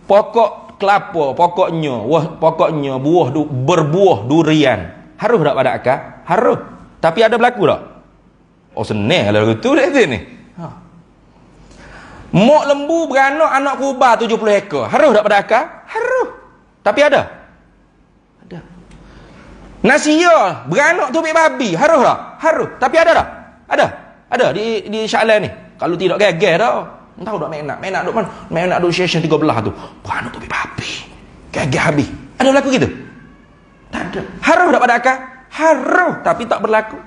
Pokok kelapa, pokoknya berbuah durian. Haruh tak pada akal? Haruh. Tapi ada berlaku tak? Oh senang kalau begitu dah ni. Mok lembu beranak anak kuba 70 ekor. Haruh tak pada akal? Haruh. Tapi ada. Nasiya beranak tubik babi. Haruh tak? Haruh. Tapi ada tak? Ada di Syaklan ni. Kalau tidak geger dah. Entah tak menak duk mana? Menak duk session 13 tu. Beranak tubik babi. Geger habis. Ada berlaku gitu? Tak ada. Haruh tak pada akal? Haruh. Tapi tak berlaku.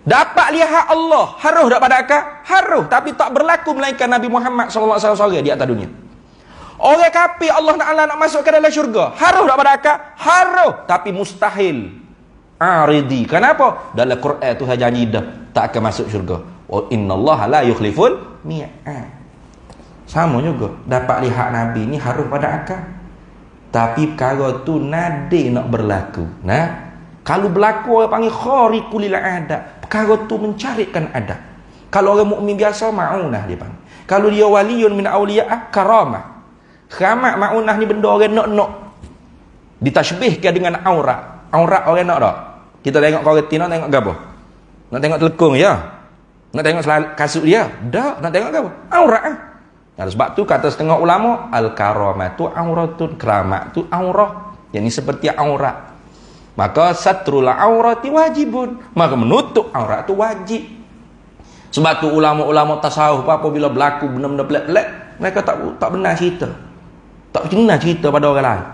Dapat lihat Allah, haruh tak pada akal? Haruh, tapi tak berlaku melainkan Nabi Muhammad sallallahu alaihi wasallam di atas dunia. Orang kafir Allah Taala nak masuk ke dalam syurga, haruh tak pada akal? Haruh, tapi mustahil. Aridi. Kenapa? Dalam Quran Tuhan janji dah tak akan masuk syurga. Wa innallaha la yukhliful mi'ad. Sama juga, dapat lihat Nabi ni haruh pada akal. Tapi perkara tu nadi nak berlaku. Nah, kalau berlaku orang panggil khariqul adat. Perkara tu mencarikan adab. Kalau orang mukmin biasa ma'unah dia panggil. Kalau dia waliyun min awliya'ah karamah. Keramat ma'unah ni benda orang nak ditashbihkan dengan aurat. Aurat orang nak tak? Kita tengok koreti nak tengok apa? Nak tengok telekung ya? Nak tengok kasut dia? Tak, nak tengok apa? Aurat ah. Nah, sebab tu kata setengah ulama al-karamatu auratun, keramat tu aurah. Yang ni seperti aurat. Maka satrul aurati wajibun. Maka menutup aurat tu wajib. Sebab tu ulama-ulama tasawuf apabila berlaku benda-benda pelik-pelik, mereka tak benar cerita. Tak benar cerita pada orang lain.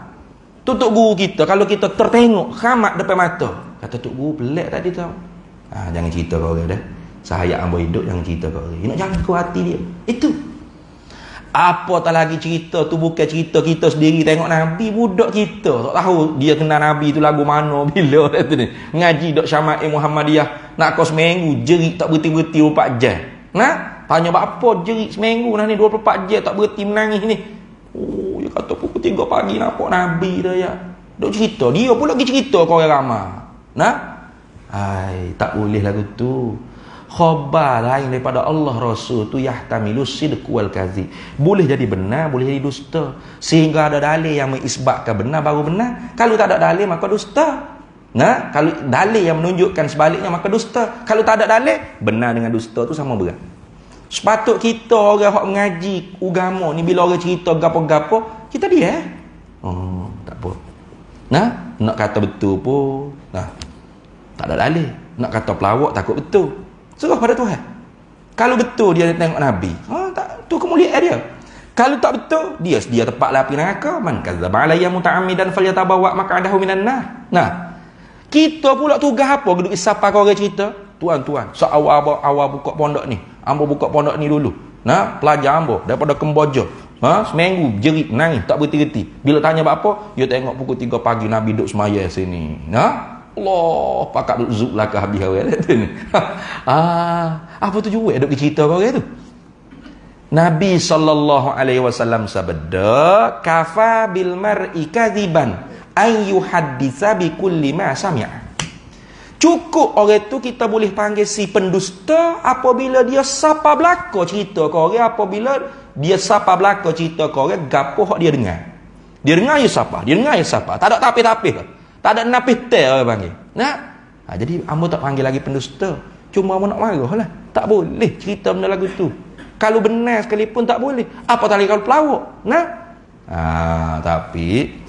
Tutup guru kita, kalau kita tertengok khamat depan mata, kata tuk guru pelik tadi tau. Jangan cerita kau orang dah. Sahaya ambo hidup jangan cerita kau orang. Nak jangan kau hati dia. Itu. Apa tak lagi cerita tu bukan cerita kita sendiri tengok Nabi, budak kita tak tahu dia kenal Nabi tu lagu mana bila tu ni. Ngaji dok Syama'il Muhammadiyah nak kau seminggu jerit tak berhenti-berhenti 24 jam. Nah, tanya apa jerit seminggu nah ni 24 jam tak berhenti menangis ni. Oh, dia kata pukul 3 pagi nampak Nabi dah ya. Dok cerita dia pula pergi cerita kau orang ramai. Nah, tak boleh lagu tu. Khabar lain daripada Allah Rasul tu yahtamilu sidq wal kadhib. Boleh jadi benar, boleh jadi dusta. Sehingga ada dalil yang mengisbatkan benar baru benar. Kalau tak ada dalil maka dusta. Nah, kalau dalil yang menunjukkan sebaliknya maka dusta. Kalau tak ada dalil, benar dengan dusta tu sama berat. Sepatut kita orang hak mengaji agama ni bila orang cerita gapo-gapo, kita dia. Oh, tak apa. Nah, nak kata betul pun, nah, tak ada dalil. Nak kata pelawak takut betul. Serah pada Tuhan. Kalau betul dia tengok Nabi, tak, tu kemuliaan dia. Kalau tak betul, dia sedia tempat api neraka. Man kadzdzaba alayya muta'ammidan falyatabawa maq'adahu minan nar. Nah, kita pula tugas apa? Duduk isapa kau orang cerita. Tuan, awal buka pondok ni. Ambo buka pondok ni dulu. Nah, pelajar ambo daripada Kemboja. Seminggu jerit nangis tak berhenti-henti. Bila tanya apa, dia tengok pukul 3 pagi Nabi duduk semaya sini. Nah, Allah pakat duk zuk lah ke habis orang tu ni. Apa tu juga duk cerita kau orang tu. Nabi sallallahu alaihi wasallam sabda, kafa bil mar'i kadziban ay yuhadditsa bi kulli ma sami'a. Cukup orang tu kita boleh panggil si pendusta apabila dia sapa belaka cerita kau orang, apabila dia sapa belaka cerita kau orang gapo hak dia dengar. Dia dengar ya sapa, tak ada tapi-tapi. Tak ada napis tel orang panggil. Nah, jadi ambo tak panggil lagi pendusta. Cuma ambo nak marah lah. Tak boleh cerita benda lagu tu. Kalau benar sekalipun tak boleh. Apa tali kalau pelawak. Nah. Tapi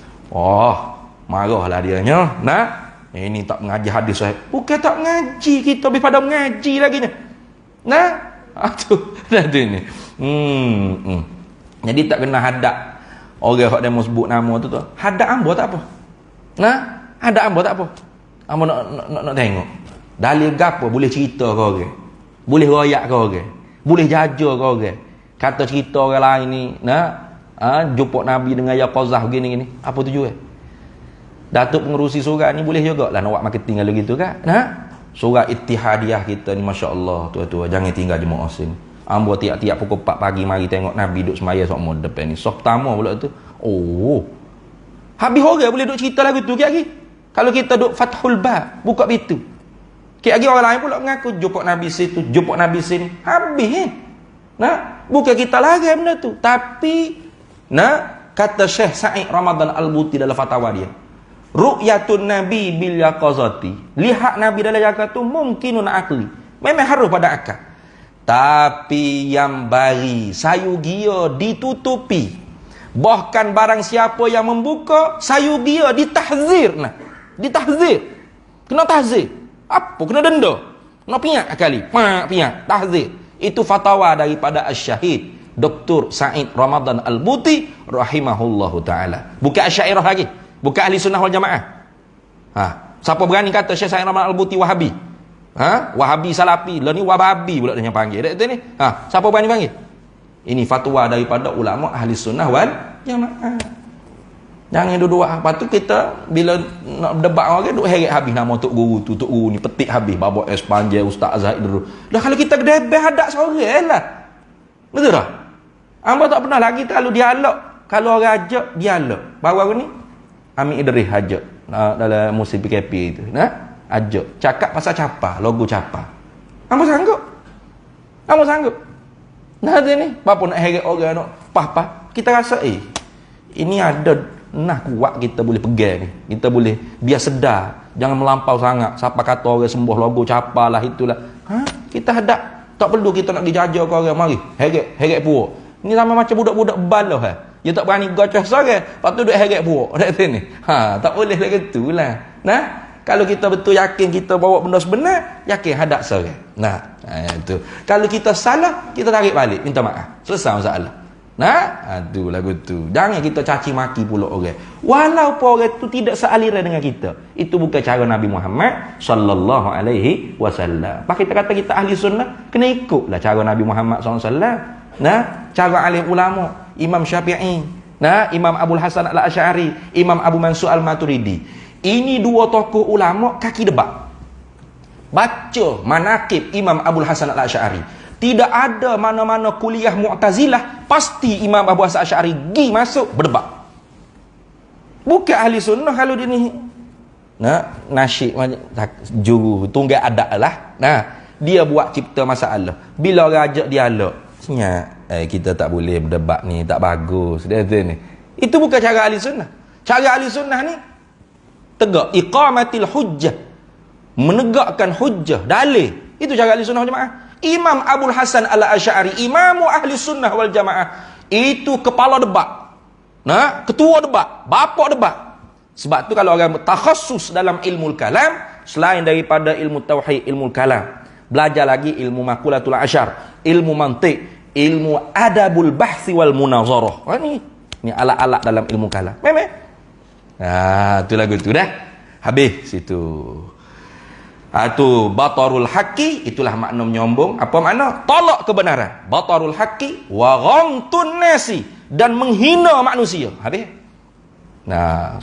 marahlah dianya. Nah, ini tak mengaji hadis sahih. Bukan tak mengaji, kita lebih pada mengaji lagi nya. Nah, tu dah tu ni. Jadi tak kena hadap orang hak demo sebut nama tu. Hadap ambo tak apa. Nah, ada ambo tak apa. Hamba nak tengok. Dalil gapo boleh cerita ke orang? Boleh royak ke orang? Boleh jaja ke orang? Kata cerita orang lain ni, jumpa Nabi dengan yaqazah gini-gini. Apa tujuan? Datuk pengerusi surat ni boleh juga lah nak buat marketing kalau gitu kan. Surat Ittihadiyah kita ni masya-Allah tuan-tuan, jangan tinggal di Mu'asin. Ambo tiap-tiap pukul 4 pagi mari tengok Nabi duduk semaya sok mod depan ni. Sok pertama pula tu. Oh. Habis orang boleh duduk cerita lagu tu lagi. Kalau kita duduk Fathul Bab, buka pintu. Lagi orang lain pula mengaku jumpa Nabi situ, jumpa Nabi sini. Habis bukan kita lagi benda tu. Tapi kata Syekh Sa'id Ramadan Al-Buti dalam fatwa dia. Ru'yatun Nabi bil yaqazati. Lihat Nabi dalam yaqazah tu mungkinun akli. Memang harus pada akal. Tapi yang bari sayugia ditutupi. Bahkan barang siapa yang membuka sayugia ditahzir. Ditahzir. Kena tahzir. Apa? Kena denda. Kena piak kali. Piak. Tahzir. Itu fatwa daripada Asy-Syahid Dr. Sa'id Ramadan Al-Buti rahimahullahu ta'ala. Bukan Asy'ariyah lagi. Bukan ahli sunnah wal jamaah. Siapa berani kata Syekh Sa'id Ramadan Al-Buti Wahabi? Wahabi Salafi. Lah ni Wahabi pula dia panggil. Dekat ni. Siapa berani panggil? Ini fatwa daripada ulama ahli sunnah wal jamaah. Jangan duduk apa tu kita bila nak debat orang duk heret habis nama tok guru tu, tok guru ni petik habis babak panjang Ustaz Azhar dulu. Dah kalau kita gedebeh hadak seorang lah. Betul tak? Hamba tak pernah lagi kalau dialog, kalau orang ajak dialog. Baru ni Amin Idris ajak dalam musim PKP itu. Ajak cakap pasal capa, logo capa. Hamba sanggup. Hamba sanggup. Ni, bapa nak heret orang nak pah-pah. Kita rasa ini ada kuat kita boleh pegang ni. Kita boleh biar sedar, jangan melampau sangat. Siapa kata orang sembuh logo capa lah itulah. Kita hadap. Tak perlu kita nak dijaja ke orang mari. Heret puak. Ni sama macam budak-budak balah Dia tak berani gocah seorang, lepas tu duk heret puak kat sini. Tak boleh lah gitulah. Kalau kita betul yakin kita bawa benda sebenar, yakin hadap seorang. Itu. Kalau kita salah, kita tarik balik, minta maaf. Selesai masalah. Itu lagu tu. Jangan kita caci maki pula orang. Walaupun orang tu tidak sealiran dengan kita. Itu bukan cara Nabi Muhammad sallallahu alaihi wasallam. Pak kita kata kita ahli sunnah, kena ikutlah cara Nabi Muhammad sallallahu alaihi wasallam. Cara alim ulama, Imam Syafi'i, Imam Abdul Hasan Al-Asy'ari, Imam Abu Mansur Al-Maturidi. Ini dua tokoh ulama kaki debat. Baca manaqib Imam Abdul Hasan Al-Asy'ari. Tidak ada mana-mana kuliah Mu'tazilah pasti Imam Abu Hasan Asy'ari pergi masuk berdebat. Bukan ahli sunnah kalau dia ni nasyid juru tunggal adat lah. Dia buat cipta masalah. Bila orang ajak dialog, kita tak boleh berdebat ni, tak bagus. Dia ni. Itu bukan cara ahli sunnah. Cara ahli sunnah ni tegak iqamatil hujjah. Menegakkan hujjah, dalil. Itu cara ahli sunnah wal jamaah. Imam Abdul Hasan Al-Asy'ari, imamu ahli sunnah wal jamaah, itu kepala debat. Ketua debat, bapak debat. Sebab tu kalau orang bertakhasus dalam ilmu kalam, selain daripada ilmu tauhid, ilmu kalam, belajar lagi ilmu makulatul asyar, ilmu mantiq, ilmu adabul bahsi wal munazarah. Ni alat-alat dalam ilmu kalam. Memang. Tu lagu tu dah. Habis situ. Itu batarul haqqi, itulah makna menyombong. Apa makna? Tolak kebenaran. Batarul haqqi wa ghamtun nasi, dan menghina manusia. Habis.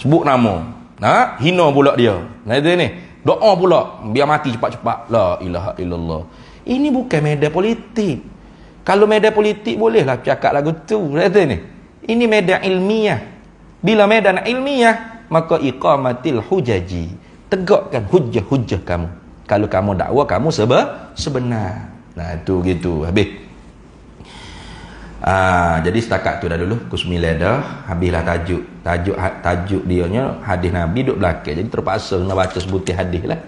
Sebut nama. Hina pula dia. Itu ni. Doa pula biar mati cepat-cepat. La ilaha illallah. Ini bukan media politik. Kalau media politik bolehlah cakap lagu tu. Itu ni. Ini media ilmiah. Bila medan ilmiah, maka iqamatil hujaji. Tegakkan hujah-hujah kamu. Kalau kamu dakwa, kamu sebenar. Itu gitu. Habis. Jadi setakat tu dah dulu. Pukul 9 dah. Habislah tajuk dianya hadis Nabi duduk belakang. Jadi terpaksa nak baca sebutir hadis lah.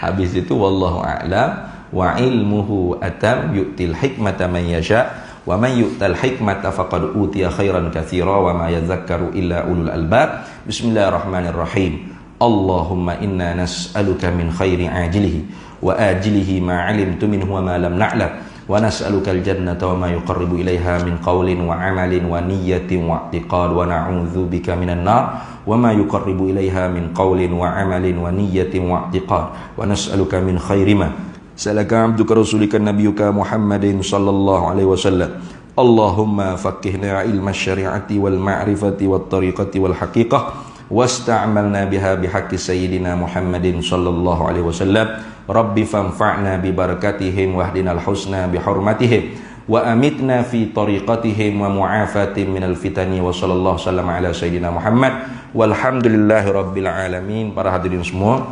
Habis itu wallahu a'lam wa ilmuhu atam yu'til hikmata man yasha wa man yu'tal hikmata faqad utiya khairan katsira wa ma yadhakkaru illa ulul albab. Bismillahirrahmanirrahim. Allahumma inna nas'aluka min khairi ajilihi wa ajilihi ma 'alimtu minhu wa ma lam na'lam wa nas'alukal jannata wa ma yuqarribu ilaiha min qawlin wa amalin wa niyyatin wa i'tiqad wa na'udzubika minan nar wa ma yuqarribu ilaiha min qawlin wa amalin wa niyyatin wa i'tiqad wa nas'aluka min khairi ma salaka 'abduka rasulika nabiyyuka Muhammadin sallallahu alaihi wasallam. Allahumma faqihna ilma syari'ati wal ma'rifati wat tariqati wal haqiqah wasta'malna biha bihaqqi sayyidina Muhammadin sallallahu alaihi wasallam. Rabbi fanfa'na bi barakatihim wahdinal husna bi hurmatihim wa amitna fi tariqatihim wa mu'afatin minal fitani wa sallallahu sallam ala sayyidina Muhammad walhamdulillahi rabbil alamin. Para hadirin semua,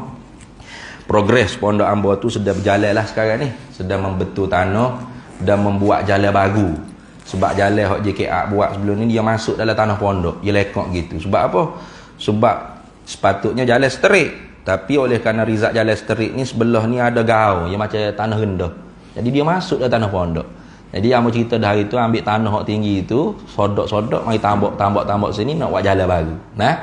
progres Pondok Ambo tu sedang berjalan lah sekarang ni, sedang membetul tanah dan membuat jalan baru. Sebab jalan yang JKA buat sebelum ni dia masuk dalam tanah pondok, dia lekok gitu. Sebab apa? Sebab sepatutnya jalan straight, tapi oleh kerana rizak jalan straight ni sebelah ni ada gaung yang macam tanah rendah, jadi dia masuk dalam tanah pondok. Jadi yang cerita dah hari tu ambil tanah hak tinggi tu, sodok-sodok mari tambak sini nak buat jalan baru. Nah,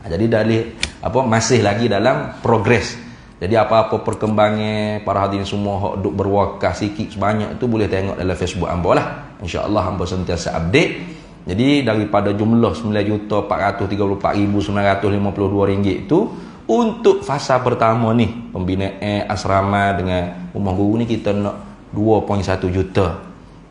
jadi dari apa masih lagi dalam progres. Jadi apa-apa perkembangan para hadirin semua hak duk berwakaf sikit sebanyak tu boleh tengok dalam Facebook Ambo lah. Insya-Allah Ambo sentiasa update. Jadi daripada jumlah 9,434,952 ringgit itu untuk fasa pertama ni pembinaan asrama dengan rumah guru ni kita nak 2.1 juta.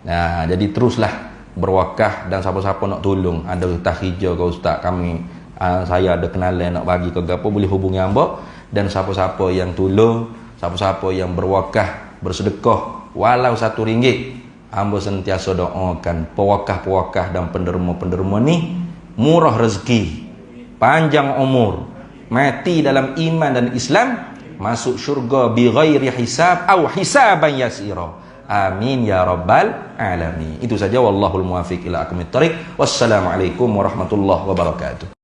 Nah, jadi teruslah berwakaf dan siapa-siapa nak tolong, ada ustaz hijau ke ustaz kami, saya ada kenalan nak bagi ke gapo boleh hubungi Ambo. Dan siapa-siapa yang tolong, siapa-siapa yang berwakaf, bersedekah walau RM1, Ambo sentiasa doakan pewakaf-pewakaf dan penderma-penderma ni murah rezeki, panjang umur, mati dalam iman dan Islam, masuk syurga bi ghairi hisab atau hisaban yasira. Amin ya rabbal alamin. Itu saja, wallahul muwaffiq ila aqwamit thariq. Wassalamualaikum warahmatullahi wabarakatuh.